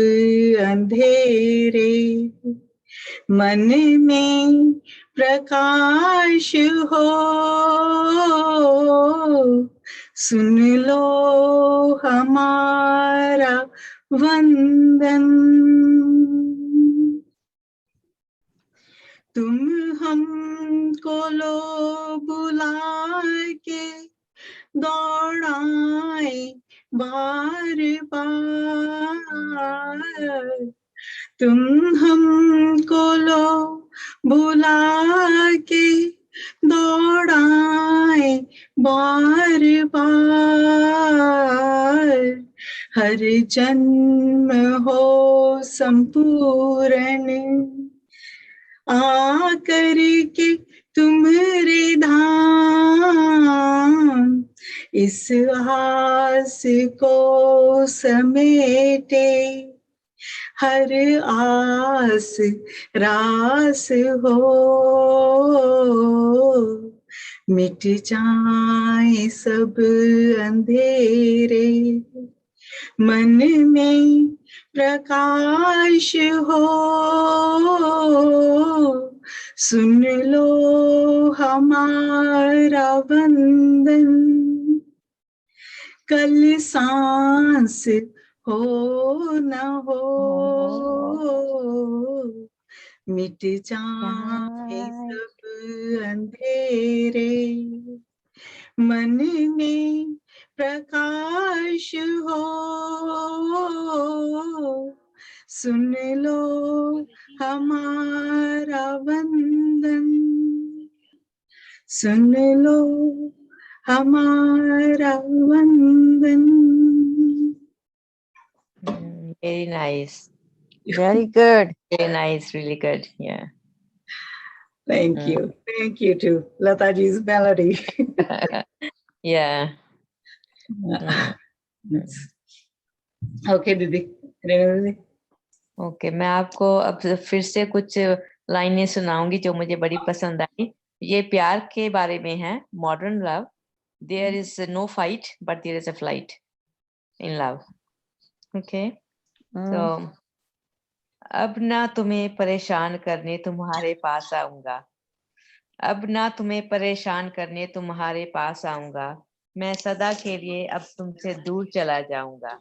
अंधेरे, मन में प्रकाश हो। सुन लो हमारा वंदन, तुम हमको लो बुला के, दौड़ाए बार बार। तुम हमको लो बुला के दौड़ाए बार बार। हर जन्म हो संपूर्ण आकर के तुम्हारे धाम। इस आस को समेटे हर आस रास हो। मिट जाए सब अंधेरे मन में प्रकाश हो। सुन लो हमारा वंदन कल सांस हो न हो। मिट जाए सब अंधेरे मन में प्रकाश हो। सुन लो हमारा वंदन सुन लो हमारा वंदन। Very nice. Very good. Very nice. Really good. Yeah. Thank you. Thank you to Lataji's melody. Yeah. Okay, दीदी। रेणु दीदी। ओके, मैं आपको अब फिर से कुछ लाइनें सुनाऊंगी जो मुझे बड़ी पसंद आई। ये प्यार के बारे में है। Modern love, there is no fight but there is a flight in love. Okay, तो अब ना तुम्हें परेशान करने तुम्हारे पास आऊंगा। अब ना तुम्हें परेशान करने तुम्हारे पास आऊंगा। मैं सदा के लिए अब तुमसे दूर चला जाऊंगा।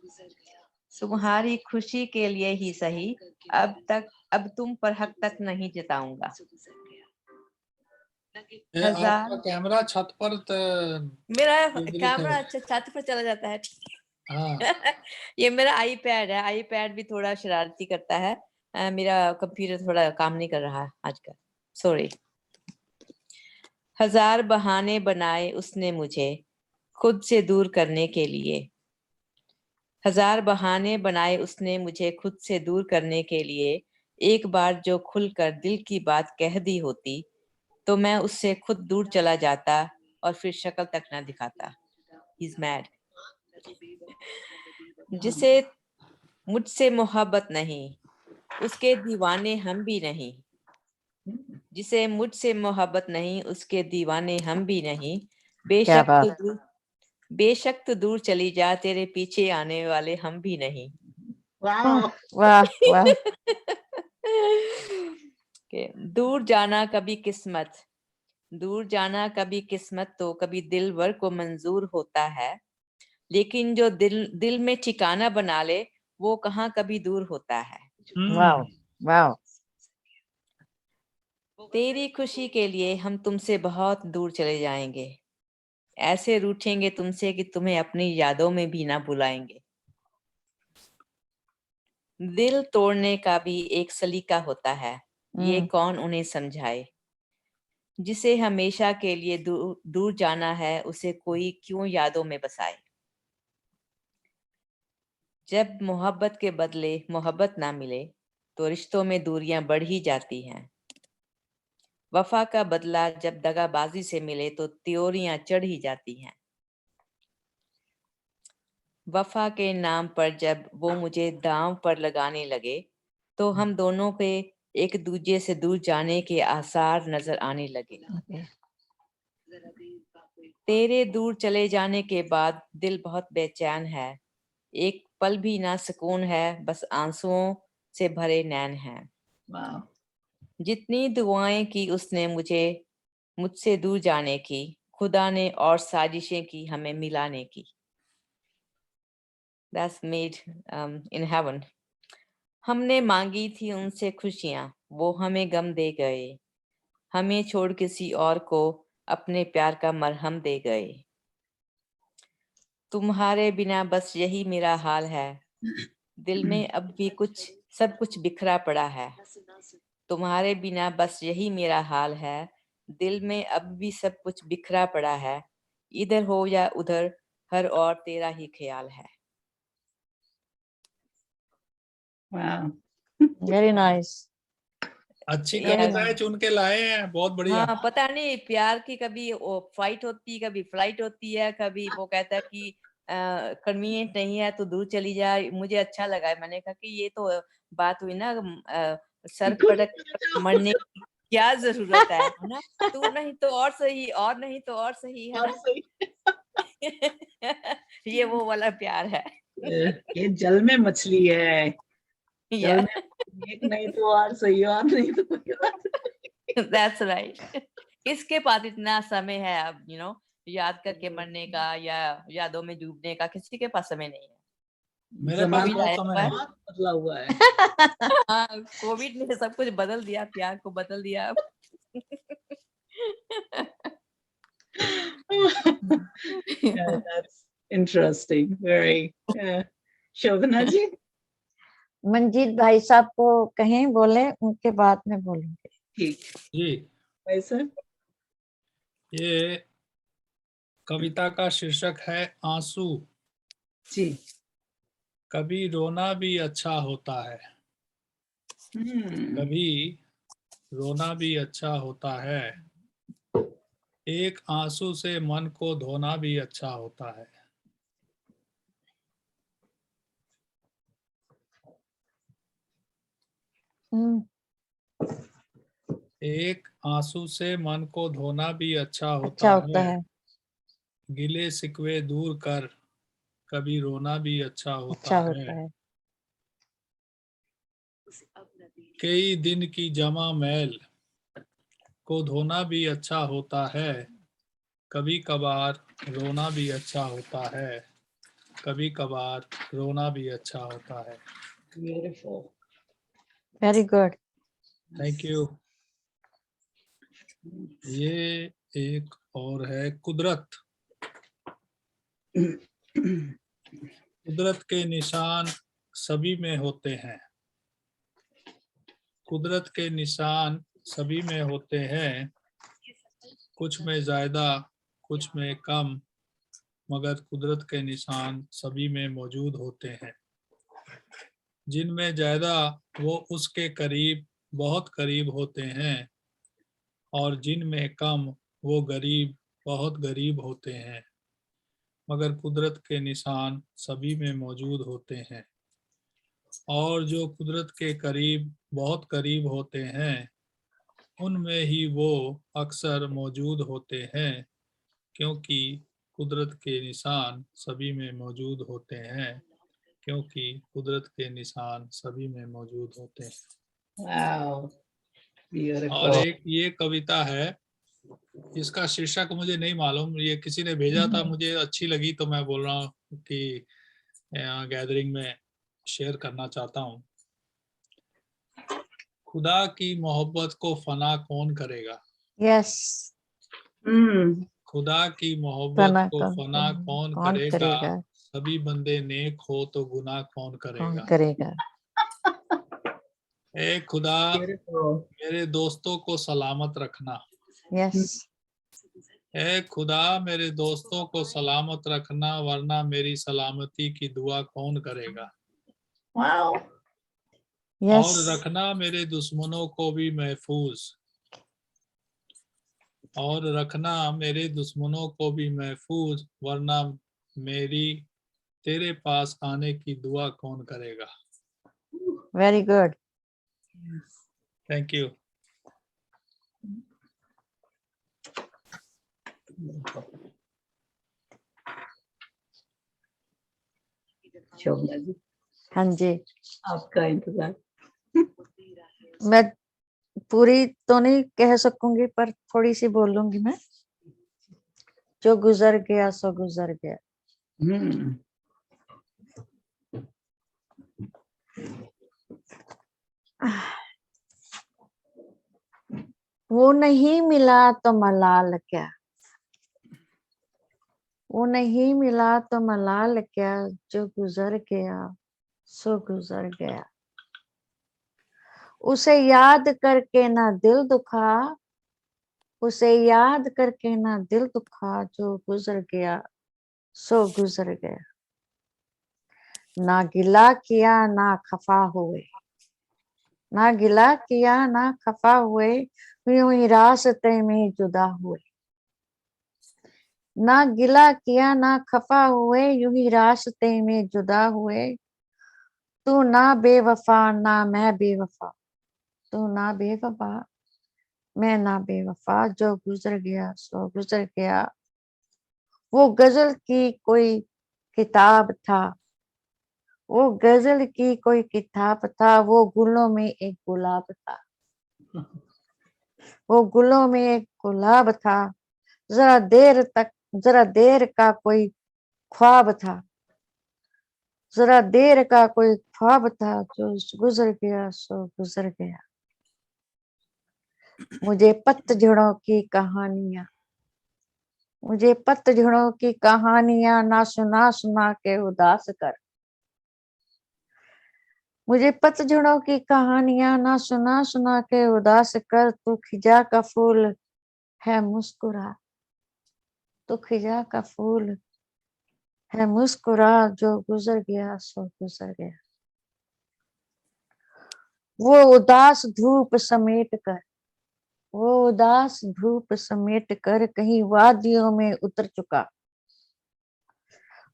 तुम्हारी खुशी के लिए ही सही अब तुम पर हक तक नहीं जताऊंगा। आपका कैमरा छत पर मेरा कैमरा छत पर चला जाता है। हाँ। ये मेरा आईपैड है। आईपैड भी थोड़ा शरारती करता है। मेरा कंप्यूटर थोड़ा काम नहीं कर रहा है आजकल, सॉरी। हजार बहाने बनाए उसने मुझे खुद से दूर करने के लिए। हजार बहाने बनाए उसने मुझे खुद से दूर करने के लिए। एक बार जो खुलकर दिल की बात कह दी होती तो मैं उससे खुद दूर चला जाता और फिर शक्ल तक ना दिखाता। He's mad. जिसे मुझसे मोहब्बत नहीं उसके दीवाने हम भी नहीं। जिसे मुझसे मोहब्बत नहीं उसके दीवाने हम भी नहीं। बेशक तो दूर चली जा तेरे पीछे आने वाले हम भी नहीं। वाह वाह वाह। दूर जाना कभी किस्मत तो कभी दिलवर को मंजूर होता है। लेकिन जो दिल में ठिकाना बना ले वो कहाँ कभी दूर होता है। वाह वाह। तेरी खुशी के लिए हम तुमसे बहुत दूर चले जाएंगे। ऐसे रूठेंगे तुमसे कि तुम्हें अपनी यादों में भी ना बुलाएंगे। दिल तोड़ने का भी एक सलीका होता है, ये कौन उन्हें समझाए। जिसे हमेशा के लिए दूर जाना है उसे कोई क्यों यादों में बसाए। जब मोहब्बत के बदले मोहब्बत ना मिले तो रिश्तों में दूरियां बढ़ ही जाती हैं। वफा का बदला जब दगाबाजी से मिले तो त्योरियां चढ़ ही जाती हैं। वफा के नाम पर जब वो मुझे दांव पर लगाने लगे तो हम दोनों पे एक दूजे से दूर जाने के आसार नजर आने लगे। तेरे दूर चले जाने के बाद दिल बहुत बेचैन है। एक पल भी ना सुकून है, बस आंसुओं से भरे नैन हैं। वाह। जितनी दुआएं की उसने मुझसे दूर जाने की, खुदा ने और साजिशें की हमें मिलाने की। That's made in heaven. हमने मांगी थी उनसे खुशियां, वो हमें गम दे गए। हमें छोड़ किसी और को अपने प्यार का मरहम दे गए। तुम्हारे बिना बस यही मेरा हाल है, दिल में अब भी कुछ सब कुछ बिखरा पड़ा है। तुम्हारे बिना बस यही मेरा हाल है, दिल में अब भी सब कुछ बिखरा पड़ा है। इधर हो या उधर, हर और तेरा ही ख्याल है। Wow. Very nice. अच्छी ये कविताएं चुन के लाए हैं, बहुत बढ़िया। हाँ, पता नहीं प्यार की कभी वो फाइट होती है, कभी फ्लाइट होती है, कभी वो कहता है कि कन्वीनियंट नहीं है तो दूर चली जाए। मुझे अच्छा लगा, मैंने कहा कि ये तो बात हुई ना, सर पटक मरने की क्या जरूरत है ना? तू नहीं तो और सही, और नहीं तो और सही, है और ना? सही। ये वो वाला प्यार है। ये जल में मछली है, जल या में एक नहीं तो और सही, और नहीं तो कोई और। That's right. किसके पास इतना समय है अब, याद करके मरने का या यादों में डूबने का? किसी के पास समय नहीं है। मेरे पास जमाना कोविड बहुत आया समय हुआ है। है। बहुत बदला हुआ है। हाँ, कोविड ने सब कुछ बदल दिया, प्यार को बदल दिया अब। Yeah, that's interesting. Very. Yeah. शोभना जी। मंजीत भाई साहब को कहीं बोले, उनके बाद में बोलेंगे। ठीक। जी, वैसे ये कविता का शीर्षक है आंसू। जी। कभी रोना भी अच्छा होता है, कभी रोना भी अच्छा होता है, एक आंसू से मन को धोना भी अच्छा होता है। हम्म, एक आंसू से मन को धोना भी अच्छा अच्छा होता होता है, है, गिले शिकवे दूर कर कभी रोना भी अच्छा अच्छा होता है। होता है। कई दिन की जमा मैल को धोना भी अच्छा होता है, कभी कभार रोना भी अच्छा होता है, कभी कभार रोना भी अच्छा होता है। Beautiful. Very good. Thank you. ये एक और है कुदरत। कुदरत के निशान सभी में होते हैं, कुदरत के निशान सभी में होते हैं, कुछ में ज्यादा कुछ में कम, मगर कुदरत के निशान सभी में मौजूद होते हैं। जिनमें ज्यादा वो उसके करीब, बहुत करीब होते हैं, और जिनमें कम वो गरीब, बहुत गरीब होते हैं, मगर कुदरत के निशान सभी में मौजूद होते हैं। और जो कुदरत के करीब, बहुत करीब होते हैं, उनमें ही वो अक्सर मौजूद होते हैं, क्योंकि कुदरत के निशान सभी में मौजूद होते हैं, क्योंकि कुदरत के निशान सभी में मौजूद होते हैं। Wow. और Beautiful. एक ये कविता है, इसका शीर्षक मुझे नहीं मालूम, ये किसी ने भेजा था, मुझे अच्छी लगी तो मैं बोल रहा हूँ कि गैदरिंग में शेयर करना चाहता हूँ। खुदा की मोहब्बत को फना कौन करेगा, यस। खुदा की मोहब्बत फना को फना कौन करेगा, करेगा, सभी बंदे नेक हो तो गुनाह कौन कौन करेगा। करेगा। ए खुदा, Beautiful. मेरे दोस्तों को सलामत रखना। यस। ए खुदा, मेरे दोस्तों को सलामत रखना, वरना मेरी सलामती की दुआ कौन करेगा। Wow. यस। और रखना मेरे दुश्मनों को भी महफूज, और रखना मेरे दुश्मनों को भी महफूज, वरना मेरी तेरे पास आने की दुआ कौन करेगा। Very good. Thank you. Shobhana ji, हाँ जी, आपका इंतजार। मैं पूरी तो नहीं कह सकूंगी, पर थोड़ी सी बोलूंगी मैं। जो गुजर गया सो गुजर गया, हम्म। वो नहीं मिला तो मलाल क्या, वो नहीं मिला तो मलाल क्या, जो गुजर गया सो गुजर गया। उसे याद करके ना दिल दुखा, उसे याद करके ना दिल दुखा, जो गुजर गया सो गुजर गया। ना गिला किया ना खफा हुए, ना गिला किया ना खफा हुए, यूं ही रास्ते में जुदा हुए। ना गिला किया ना खफा हुए, यूं ही रास्ते में जुदा हुए। तू ना बेवफा ना मैं बेवफा, तू ना बेवफा मैं ना बेवफा, जो गुजर गया सो गुजर गया। वो गजल की कोई किताब था, वो गजल की कोई किताब था, वो गुलों में एक गुलाब था, वो गुलों में एक गुलाब था। जरा देर का कोई ख्वाब था, जरा देर का कोई ख्वाब था, जो गुजर गया सो गुजर गया। मुझे पतझड़ों की कहानियां, मुझे पतझड़ों की कहानियां ना सुना सुना के उदास कर। मुझे पतझड़ों की कहानियां ना सुना सुना के उदास कर। तू खिजा का फूल है मुस्कुरा, तू खिजा का फूल है मुस्कुरा, जो गुजर गया सो गुजर गया। वो उदास धूप समेट कर, वो उदास धूप समेट कर कहीं वादियों में उतर चुका।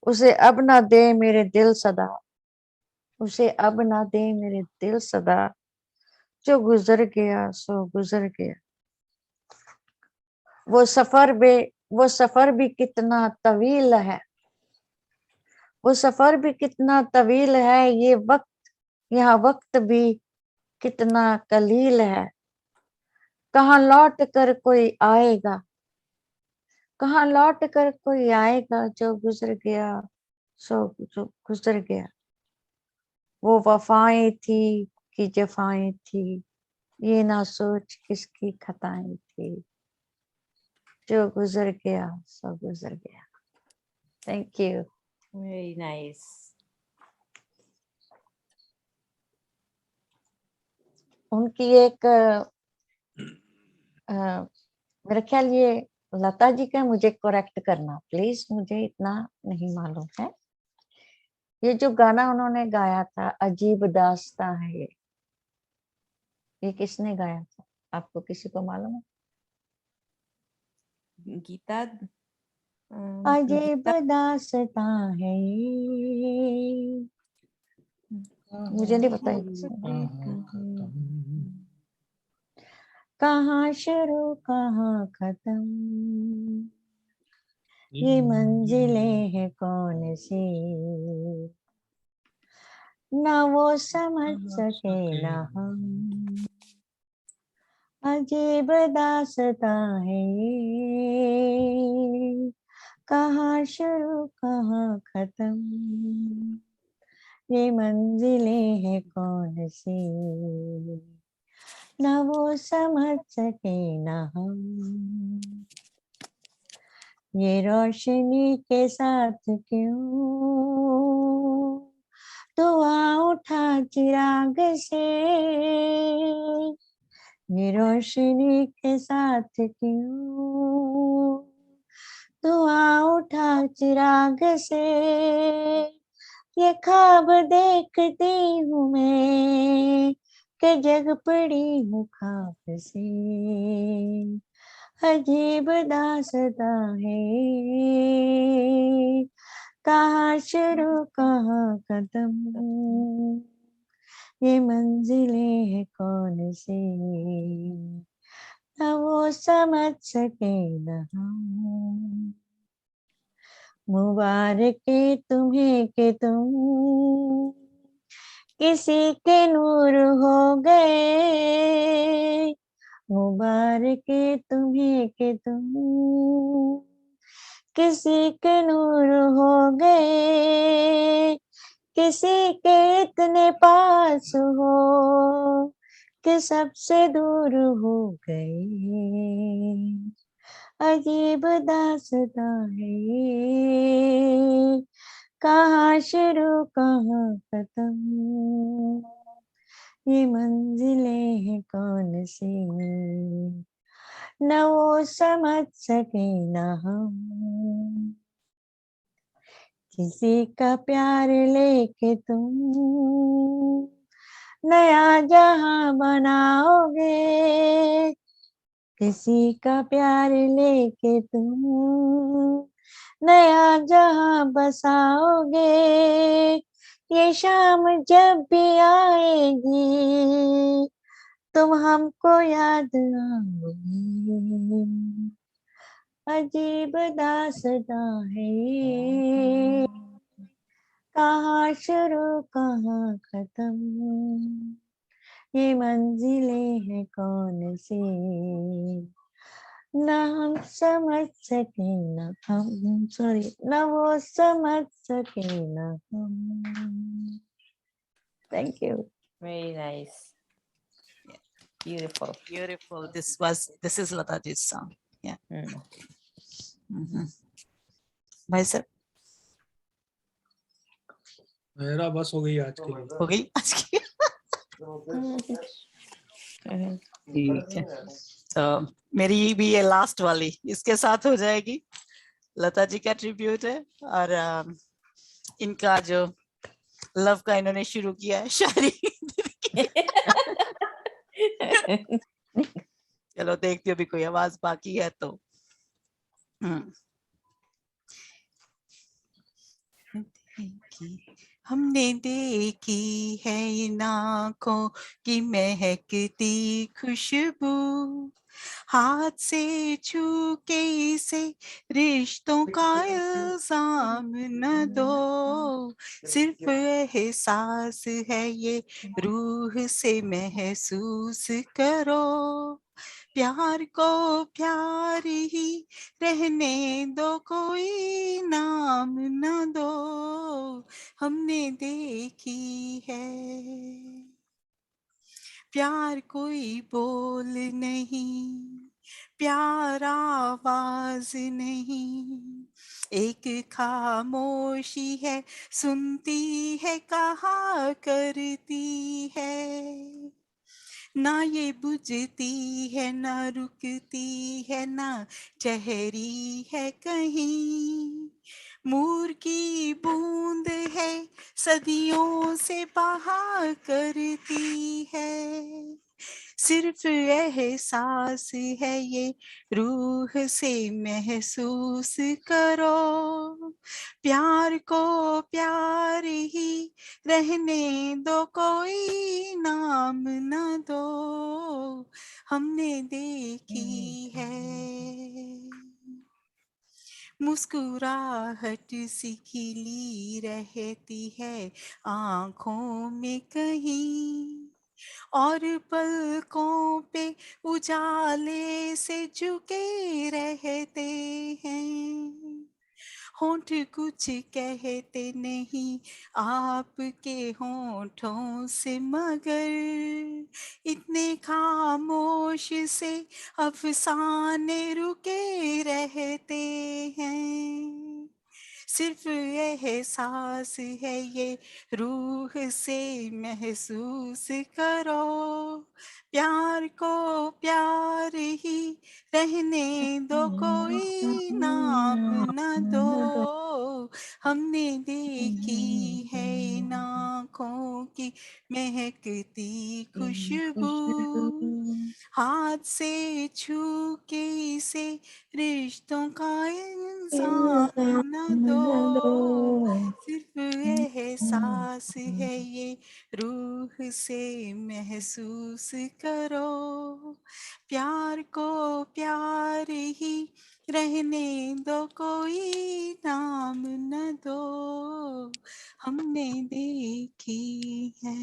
उसे अब ना दे मेरे दिल सदा, उसे अब ना दे मेरे दिल सदा, जो गुजर गया सो गुजर गया। वो सफर भी कितना तवील है, वो सफर भी कितना तवील है। ये वक्त, यहाँ वक्त भी कितना कलील है। कहाँ लौट कर कोई आएगा, कहाँ लौट कर कोई आएगा, जो गुजर गया सो जो गुजर गया। वो वफाएं थी कि जफाएं थी, ये ना सोच किसकी खताएं थी, जो गुजर गया सो गुजर गया। Thank you. Very nice. उनकी एक मेरा ख्याल ये लता जी का, मुझे करेक्ट करना प्लीज, मुझे इतना नहीं मालूम है। ये जो गाना उन्होंने गाया था, अजीब दास्तां है, ये किसने गाया था? आपको किसी को मालूम है? गीता अजीब गीता दास्तां है ये, मुझे नहीं पता है। कहाँ शुरू कहाँ खत्म, ये मंजिलें हैं कौन सी, ना वो समझ सके ना हम। अजीब दास्तां है ये, कहाँ शुरू कहाँ खत्म, ये मंजिलें हैं कौन सी, ना वो समझ सके ना हम। ये रोशनी के साथ क्यों धुआं उठा चिराग से, ये रोशनी के साथ क्यों धुआं उठा चिराग से। ये ख्वाब देखती हूँ मैं कि जग पड़ी हूँ ख्वाब से, अजीब दास्तां है, कहाँ शुरू कहाँ खत्म, ये मंजिलें हैं कौन सी, ना वो समझ सके ना हम। मुबारक तुम्हें कि तुम किसी के नूर हो गए, मुबारक तुम्हें कि तुम किसी के नूर हो गए, किसी के इतने पास हो कि सबसे दूर हो गए। अजीब दास्तां है ये, कहाँ शुरू कहाँ खत्म, ये मंजिलें हैं कौन सी, न वो समझ सके न हम। किसी का प्यार लेके तुम नया जहां बनाओगे, किसी का प्यार लेके तुम नया जहां बसाओगे, ये शाम जब भी आएगी तुम हमको याद आओगे, अजीब दास्तां है ये, कहाँ शुरू कहाँ खत्म, ये मंजिलें हैं कौन सी, न हम समझ सके न हम, सॉरी, न वो समझ सके न हम। Thank you. Very nice. Beautiful. Beautiful. This is Lataji's song. Yeah. Hmm. भाई सर मेरा बस हो गई आज के लिए। हो गई आज की? ठीक है, तो मेरी भी ये लास्ट वाली इसके साथ हो जाएगी। लता जी का ट्रिब्यूट है और इनका जो लव का इन्होंने शुरू किया है शायरी। चलो देखती हूँ अभी कोई आवाज बाकी है तो। हमने देखी है इन आँखों की महकती खुशबू, हाथ से छू के इसे रिश्तों का इल्जाम न दो, सिर्फ एहसास है ये रूह से महसूस करो, प्यार को प्यार ही रहने दो कोई नाम न दो, हमने देखी है प्यार कोई बोल नहीं, प्यार आवाज नहीं, एक खामोशी है सुनती है कहा करती है, ना ये बुझती है ना रुकती है ना ठहरी है कहीं, मूर की बूंद है सदियों से बहा करती है, सिर्फ एहसास है ये रूह से महसूस करो, प्यार को प्यार ही रहने दो कोई नाम न दो, हमने देखी है मुस्कुराहट सी खिली रहती है आँखों में कहीं, और पलकों पे उजाले से झुके रहते हैं, होंठ कुछ कहते नहीं आपके होंठों से मगर, इतने खामोश से अफसाने रुके रहते हैं, सिर्फ एहसास है ये रूह से महसूस करो, प्यार को प्यार ही रहने दो कोई नाम न दो, हमने देखी है इन आँखों की महकती खुशबू, हाथ से छू के इसे रिश्तों का इंसान न दो, सिर्फ एहसास है ये रूह से महसूस करो, प्यार को प्यार ही रहने दो कोई नाम न दो, हमने देखी है।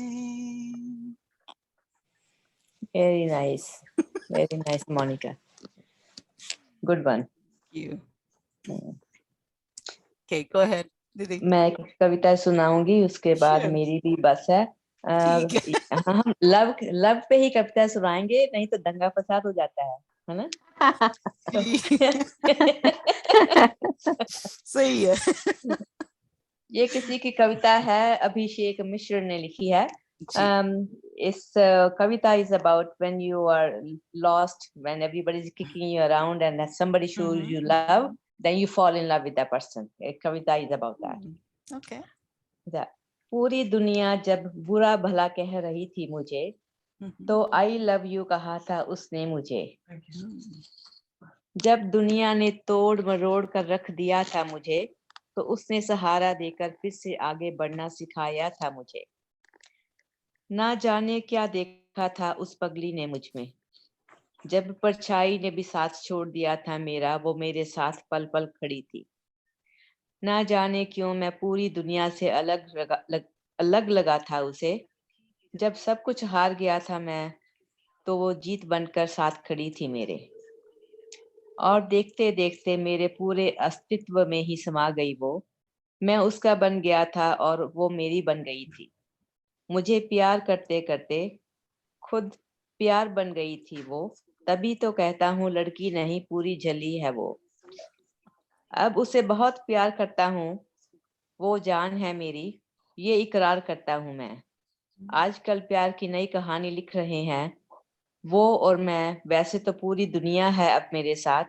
Very nice. Very nice, Monica. Good one. You. Okay, go ahead, दीदी। मैं एक कविता सुनाऊंगी, उसके बाद Sure. मेरी भी बस है। ठीक है। हम लव पे ही कविता सुनाएंगे, नहीं तो दंगा फसाद हो जाता है ना। सही है। ये किसी की कविता है, अभिषेक मिश्र ने लिखी है। इस कविता is about when you are lost, when everybody is kicking you around and that somebody shows you love, then you fall in love with that person. एक कविता is about that. Okay. पूरी दुनिया जब बुरा भला कह रही थी मुझे, तो आई लव यू कहा था उसने मुझे। जब दुनिया ने तोड़ मरोड़ कर रख दिया था मुझे, तो उसने सहारा देकर फिर से आगे बढ़ना सिखाया था मुझे। ना जाने क्या देखा था उस पगली ने मुझ में, जब परछाई ने भी साथ छोड़ दिया था मेरा, वो मेरे साथ पल पल खड़ी थी। ना जाने क्यों मैं पूरी दुनिया से अलग लगा था उसे, जब सब कुछ हार गया था मैं, तो वो जीत बनकर साथ खड़ी थी मेरे। और देखते देखते मेरे पूरे अस्तित्व में ही समा गई वो, मैं उसका बन गया था और वो मेरी बन गई थी। मुझे प्यार करते करते खुद प्यार बन गई थी वो, तभी तो कहता हूँ लड़की नहीं पूरी झली है वो। अब उसे बहुत प्यार करता हूँ, वो जान है मेरी, ये इकरार करता हूँ मैं। आजकल प्यार की नई कहानी लिख रहे हैं वो और मैं। वैसे तो पूरी दुनिया है अब मेरे साथ,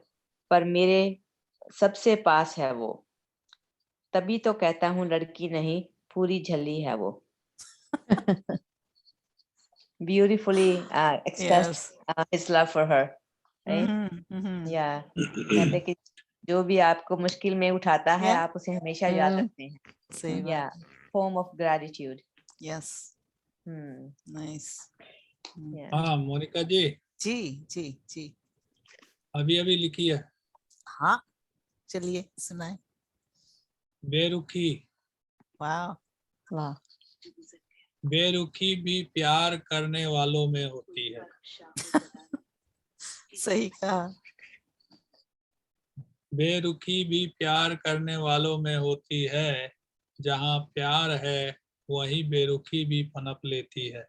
पर मेरे सबसे पास है वो, तभी तो कहता हूँ लड़की नहीं पूरी झल्ली है वो। Beautifully expressed his love for her, right? Yeah. कहते कि जो भी आपको मुश्किल में उठाता है, आप उसे हमेशा याद रखते हैं। सही बात। Yeah, form of gratitude. Yes. Nice. Yeah. हाँ मोनिका जी, जी जी जी। अभी अभी लिखी है। हाँ चलिए सुनाए। बेरुखी। वाह वाह। बेरुखी भी प्यार करने वालों में होती है। सही कहा। बेरुखी भी प्यार करने वालों में होती है, जहाँ प्यार है वहीं बेरुखी भी पनप लेती है।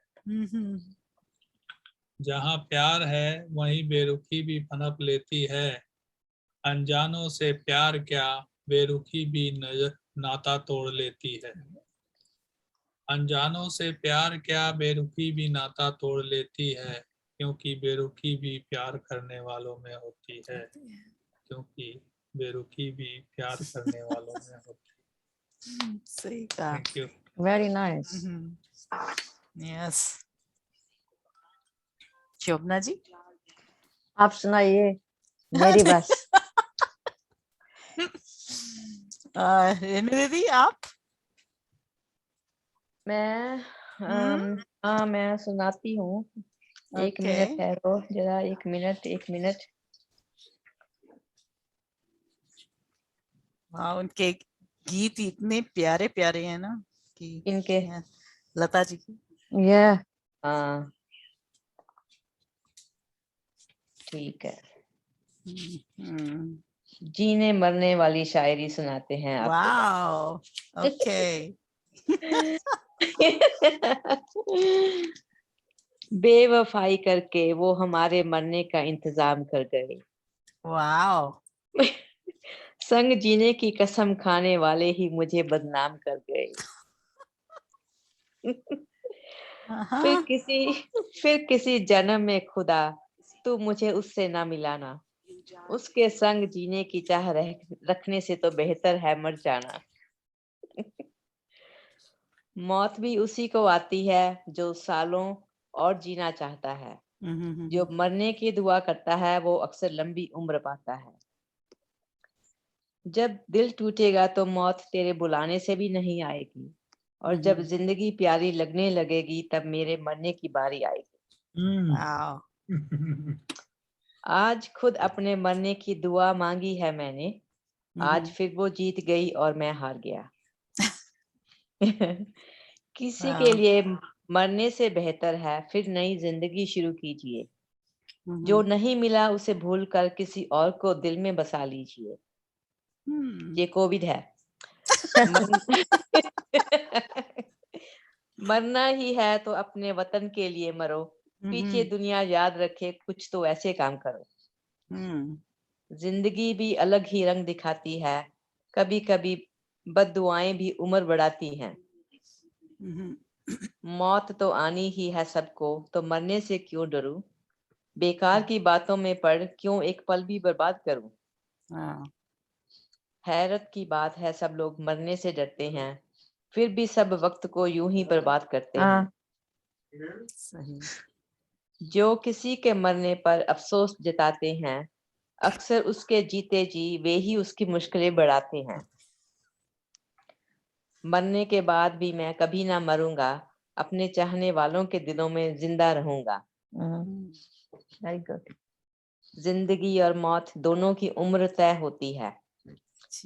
जहाँ प्यार है वहीं बेरुखी भी पनप लेती है। अनजानों से प्यार क्या, बेरुखी भी नाता तोड़ लेती है। अनजानों से प्यार क्या, बेरुखी भी नाता तोड़ लेती है, क्योंकि बेरुखी भी प्यार करने वालों में होती है। क्योंकि बेरुखी भी प्यार करने वालों में होती है। सही कहा। Thank you. Very nice. Yes. Shobhana ji आप सुनाइए मेरी बस। रेनू दीदी आप। मैं सुनाती हूँ। एक मिनट है वो, जरा एक मिनट। हाँ उनके गीत इतने प्यारे प्यारे हैं ना कि इनके लता जी की। ये हाँ ठीक है। जीने मरने वाली शायरी सुनाते हैं आपको। Wow okay. बेवफाई करके वो हमारे मरने का इंतजाम कर गए। वाओ। संग जीने की कसम खाने वाले ही मुझे बदनाम कर गए। फिर किसी जन्म में खुदा तू मुझे उससे ना मिलाना। उसके संग जीने की चाह रखने से तो बेहतर है मर जाना। मौत भी उसी को आती है जो सालों और जीना चाहता है। जो मरने की दुआ करता है वो अक्सर लंबी उम्र पाता है। जब दिल टूटेगा तो मौत तेरे बुलाने से भी नहीं आएगी, और जब जिंदगी प्यारी लगने लगेगी तब मेरे मरने की बारी आएगी। आज खुद अपने मरने की दुआ मांगी है मैंने, आज फिर वो जीत गई और मैं हार गया। किसी के लिए मरने से बेहतर है फिर नई जिंदगी शुरू कीजिए। जो नहीं मिला उसे भूलकर किसी और को दिल में बसा लीजिए। ये कोविड है। मरना ही है तो अपने वतन के लिए मरो, पीछे दुनिया याद रखे कुछ तो ऐसे काम करो। जिंदगी भी अलग ही रंग दिखाती है, कभी कभी बद्दुआएं भी उम्र बढ़ाती हैं। मौत तो आनी ही है सबको, तो मरने से क्यों डरूं, बेकार की बातों में पड़ क्यों एक पल भी बर्बाद करूं। हैरत की बात है सब लोग मरने से डरते हैं, फिर भी सब वक्त को यूं ही बर्बाद करते हैं। सही। जो किसी के मरने पर अफसोस जताते हैं, अक्सर उसके जीते जी वे ही उसकी मुश्किलें बढ़ाते हैं। मरने के बाद भी मैं कभी ना मरूंगा, अपने चाहने वालों के दिलों में जिंदा रहूंगा। Very good. जिंदगी और मौत दोनों की उम्र तय होती है,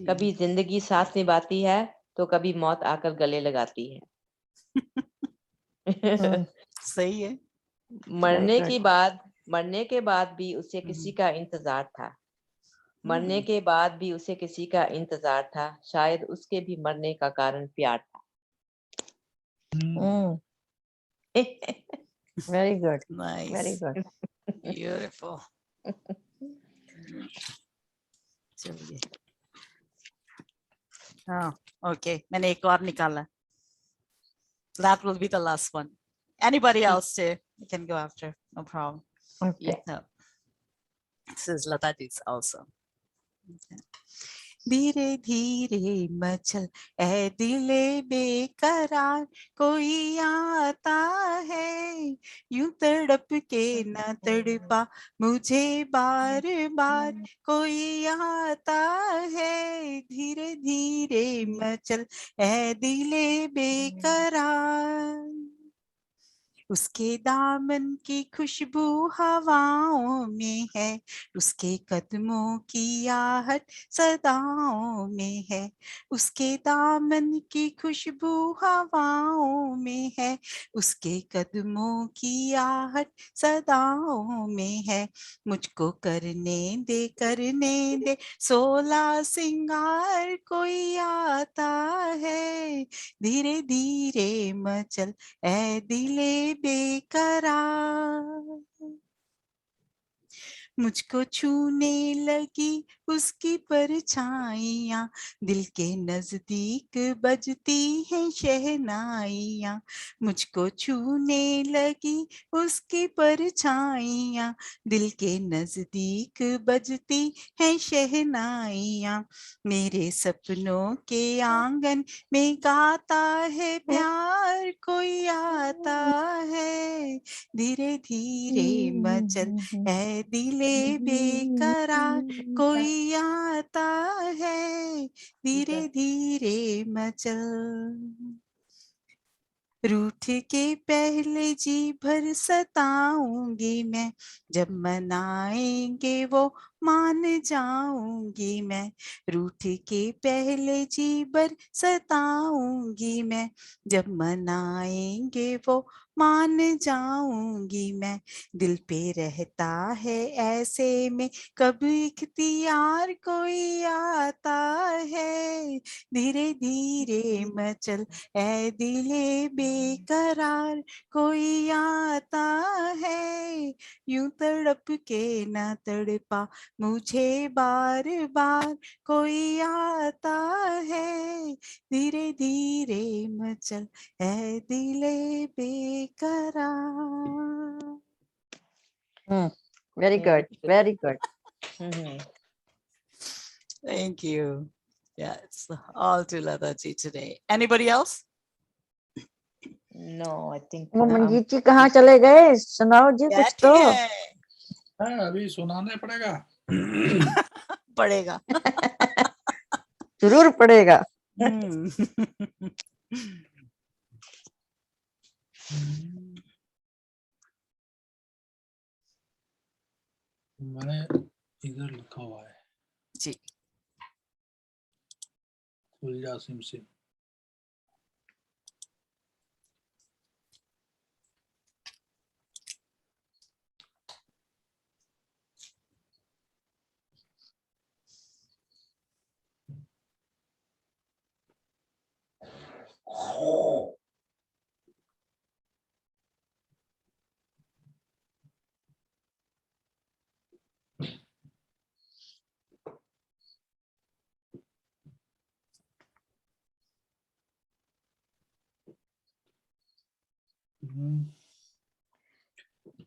कभी जिंदगी साथ निभाती है तो कभी मौत आकर गले लगाती है। सही है। मरने के बाद भी उसे किसी का इंतजार था, मरने के बाद भी उसे किसी का इंतजार था, शायद उसके भी मरने का कारण प्यार था। Very good, very nice, good. Beautiful. चलिए, हाँ, ओके, मैंने एक और निकाला। That will be the last one. Anybody else too? You can go after, no problem. Okay. No. This is Lataji's also. Okay. धीरे धीरे मचल ए दिले बेकरार, कोई आता है यूं तड़प के न तड़पा मुझे बार बार, कोई आता है धीरे धीरे मचल ए दिले बेकरार। उसके दामन की खुशबू हवाओं में है, उसके कदमों की आहट सदाओं में है। उसके दामन की खुशबू हवाओं में है, उसके कदमों की आहट सदाओं में है। मुझको करने दे 16 सिंगार, कोई आता है धीरे धीरे मचल ए दिले बेकरार। मुझको छूने लगी उसकी परछाइयाँ, दिल के नजदीक बजती हैं शहनाइयाँ। मुझको छूने लगी उसकी परछाइयाँ, दिल के नजदीक बजती हैं शहनाइयाँ। मेरे सपनों के आंगन में गाता है प्यार, कोई आता है धीरे धीरे मचल ए दिले बेकरार, कोई आता है धीरे धीरे मचल। रूठ के पहले जी भर सताऊंगी मैं, जब मनाएंगे वो मान जाऊंगी मैं। रूठ के पहले जी भर सताऊंगी मैं, जब मनाएंगे वो मान जाऊंगी मैं। दिल पे रहता है ऐसे में कब इख्तियार, कोई आता है धीरे धीरे मचल ए दिले बेकरार, कोई आता है यूं तड़प के ना तड़पा मुझे बार बार, कोई आता है धीरे धीरे मचल ए दिले बेकरार। Very good, very good. Thank you. Yeah, it's all to Lataji today. Anybody else? No, I think वो मंजीत जी कहाँ चले गए? सुनाओ जी कुछ तो। अभी सुनाने पड़ेगा। पड़ेगा। जरूर पड़ेगा। मैंने इधर लिखा हुआ है जी। खुल जा सिम सिम।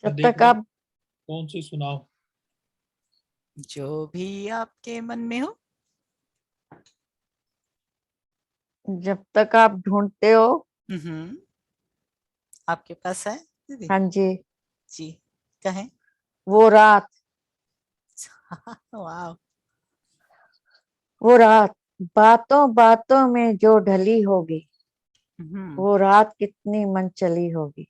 जब देख तक लो, आप कौन सी सुनाओ? जो भी आपके मन में हो। जब तक आप ढूंढते हो। हम्म, आपके पास है दीदी? हाँ जी। जी, कहें। वो रात, वाह। वो रात बातों बातों में जो ढली होगी, वो रात कितनी मन चली होगी।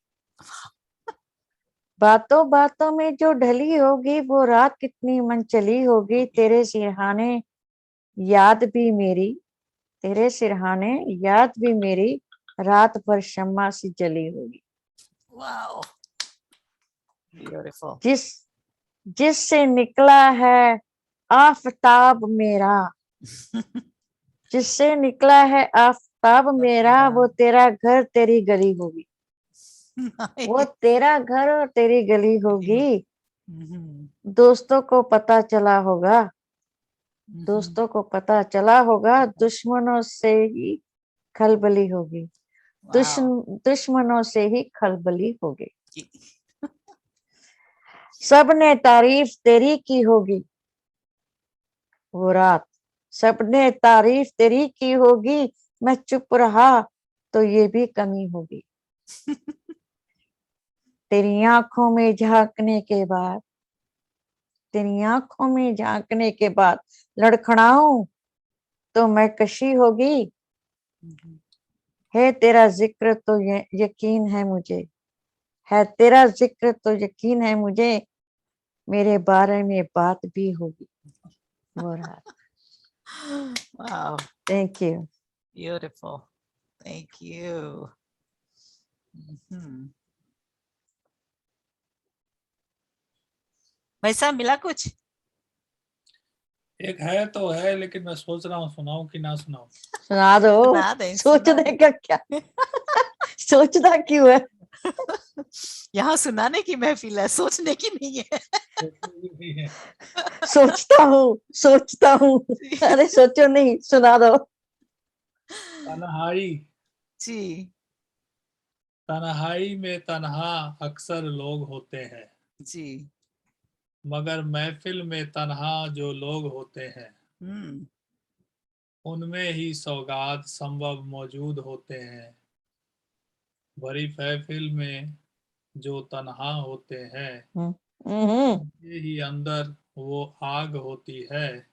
बातों बातों में जो ढली होगी, वो रात कितनी मन चली होगी। तेरे सिरहाने याद भी मेरी, तेरे सिरहाने याद भी मेरी, रात भर शम्मा सी जली होगी। वाह, ब्यूटीफुल। जिससे निकला है आफताब मेरा, जिससे निकला है आफताब मेरा, वो तेरा घर तेरी गली होगी। वो तेरा घर और तेरी गली होगी। दोस्तों को पता चला होगा, दोस्तों को पता चला होगा, दुश्मनों से ही खलबली होगी। दुश्मनों से ही खलबली होगी। सबने तारीफ तेरी की होगी, वो रात सबने तारीफ तेरी की होगी। मैं चुप रहा तो ये भी कमी होगी। तेरी आंखों में झांकने के बाद, तेरी आंखों में झांकने के बाद लड़खड़ाऊं तो मैं कशी होगी। है तेरा जिक्र तो यकीन है मुझे, है तेरा जिक्र तो यकीन है मुझे, मेरे बारे में बात भी होगी वो रात। Wow, thank you. beautiful. Thank you. भाई साहब, मिला कुछ? एक है तो है, लेकिन मैं सोच रहा हूँ सुनाऊं कि ना सुनाऊं। सुना दो। सुना दें, सोचने का क्या सोचना क्यों है? यहाँ सुनाने की महफिल है, सोचने की नहीं है। नहीं है। सोचता हूँ। अरे सोचो नहीं, सुना दो। तन्हाई, जी तन्हाई में तन्हा अक्सर लोग होते हैं, जी। मगर महफिल में तन्हा जो लोग होते हैं, हम्म उनमें ही सौगात संभव मौजूद होते हैं। भरी महफिल में जो तन्हा होते हैं, हम्म। उनके ही अंदर वो आग होती है,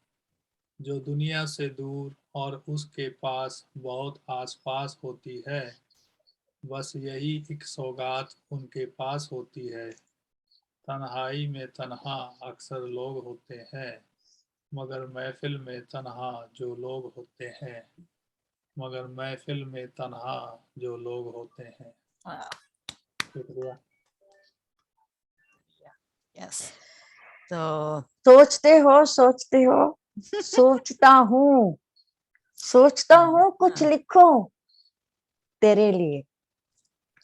जो दुनिया से दूर और उसके पास बहुत आसपास होती है। बस यही एक सौगात उनके पास होती है। तन्हाई में तन्हा अक्सर लोग होते हैं, मगर महफिल में तन्हा जो लोग होते हैं, मगर महफिल में तन्हा जो लोग होते हैं। wow, शुक्रिया। yes. तो सोचते हो, सोचता हूँ कुछ लिखूं तेरे लिए,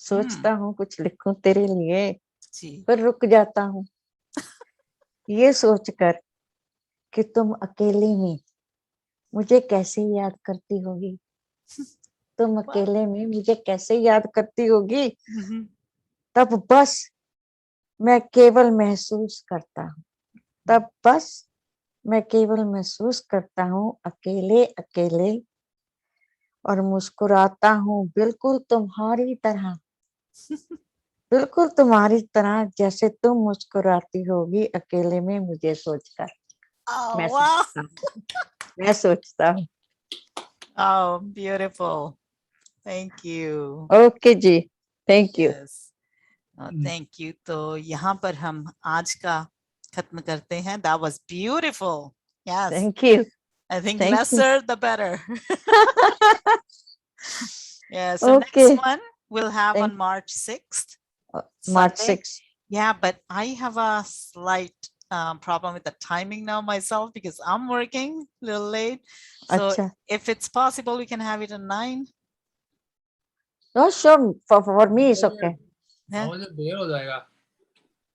सोचता हूँ कुछ लिखूं तेरे लिए, जी पर रुक जाता हूँ ये सोचकर कि तुम अकेले में मुझे कैसे याद करती होगी। तुम अकेले में मुझे कैसे याद करती होगी। तब बस मैं केवल महसूस करता हूँ, तब बस मैं केवल महसूस करता हूँ अकेले अकेले, और मुस्कुराता हूँ बिल्कुल तुम्हारी तरह, बिल्कुल तुम्हारी तरह, जैसे तुम मुस्कुराती होगी अकेले में मुझे सोचकर। oh मैं wow, सोचता हूँ, मैं सोचता हूँ। oh beautiful, thank you. Okay जी, thank you. Yes, thank you. तो यहाँ पर हम आज का खत्म करते हैं. That was beautiful. Yes, thank you, I think thank you. lesser the better. Yeah, so okay, next one we'll have on thank March 6th, March Sunday. 6। Yeah, but I have a slight problem with the timing now myself because I'm working a little late. So अच्छा, if it's possible, we can have it at 9. No sure, for me is okay. Yeah, मुझे देर हो जाएगा।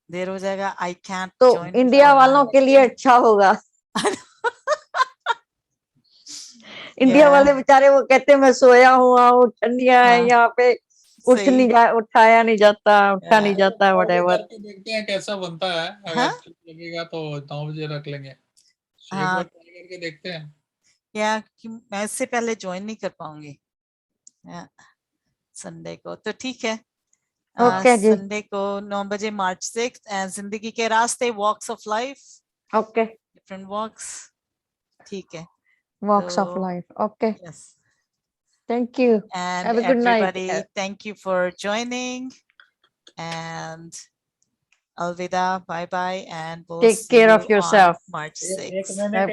देर हो जाएगा. I can't तो join India before वालों 9. के लिए अच्छा होगा। इंडिया Yeah, वाले बेचारे वो कहते हैं मैं सोया हुआ हूँ, ठंडियां है हाँ, यहाँ पे, उठ नहीं जा उठाया नहीं जाता उठा नहीं जाता नौ बजे whatever करके देखते हैं कैसा बनता है, अगर हाँ? ठीक लगेगा तो 9 बजे रख लेंगे। एक हाँ। बार ट्राई करके देखते हैं। या कि मैं इससे पहले ज्वाइन नहीं कर पाऊंगी संडे को, तो ठीक है। ओके जी संडे को 9 बजे मार्च 6 एंड जिंदगी के रास्ते walks of life, okay different walks, ठीक है। walks of So, life okay yes. thank you And have a good night everybody, thank you for joining, and Alvida, bye bye, and we'll Take see care you of on yourself. March एक 6th. महीने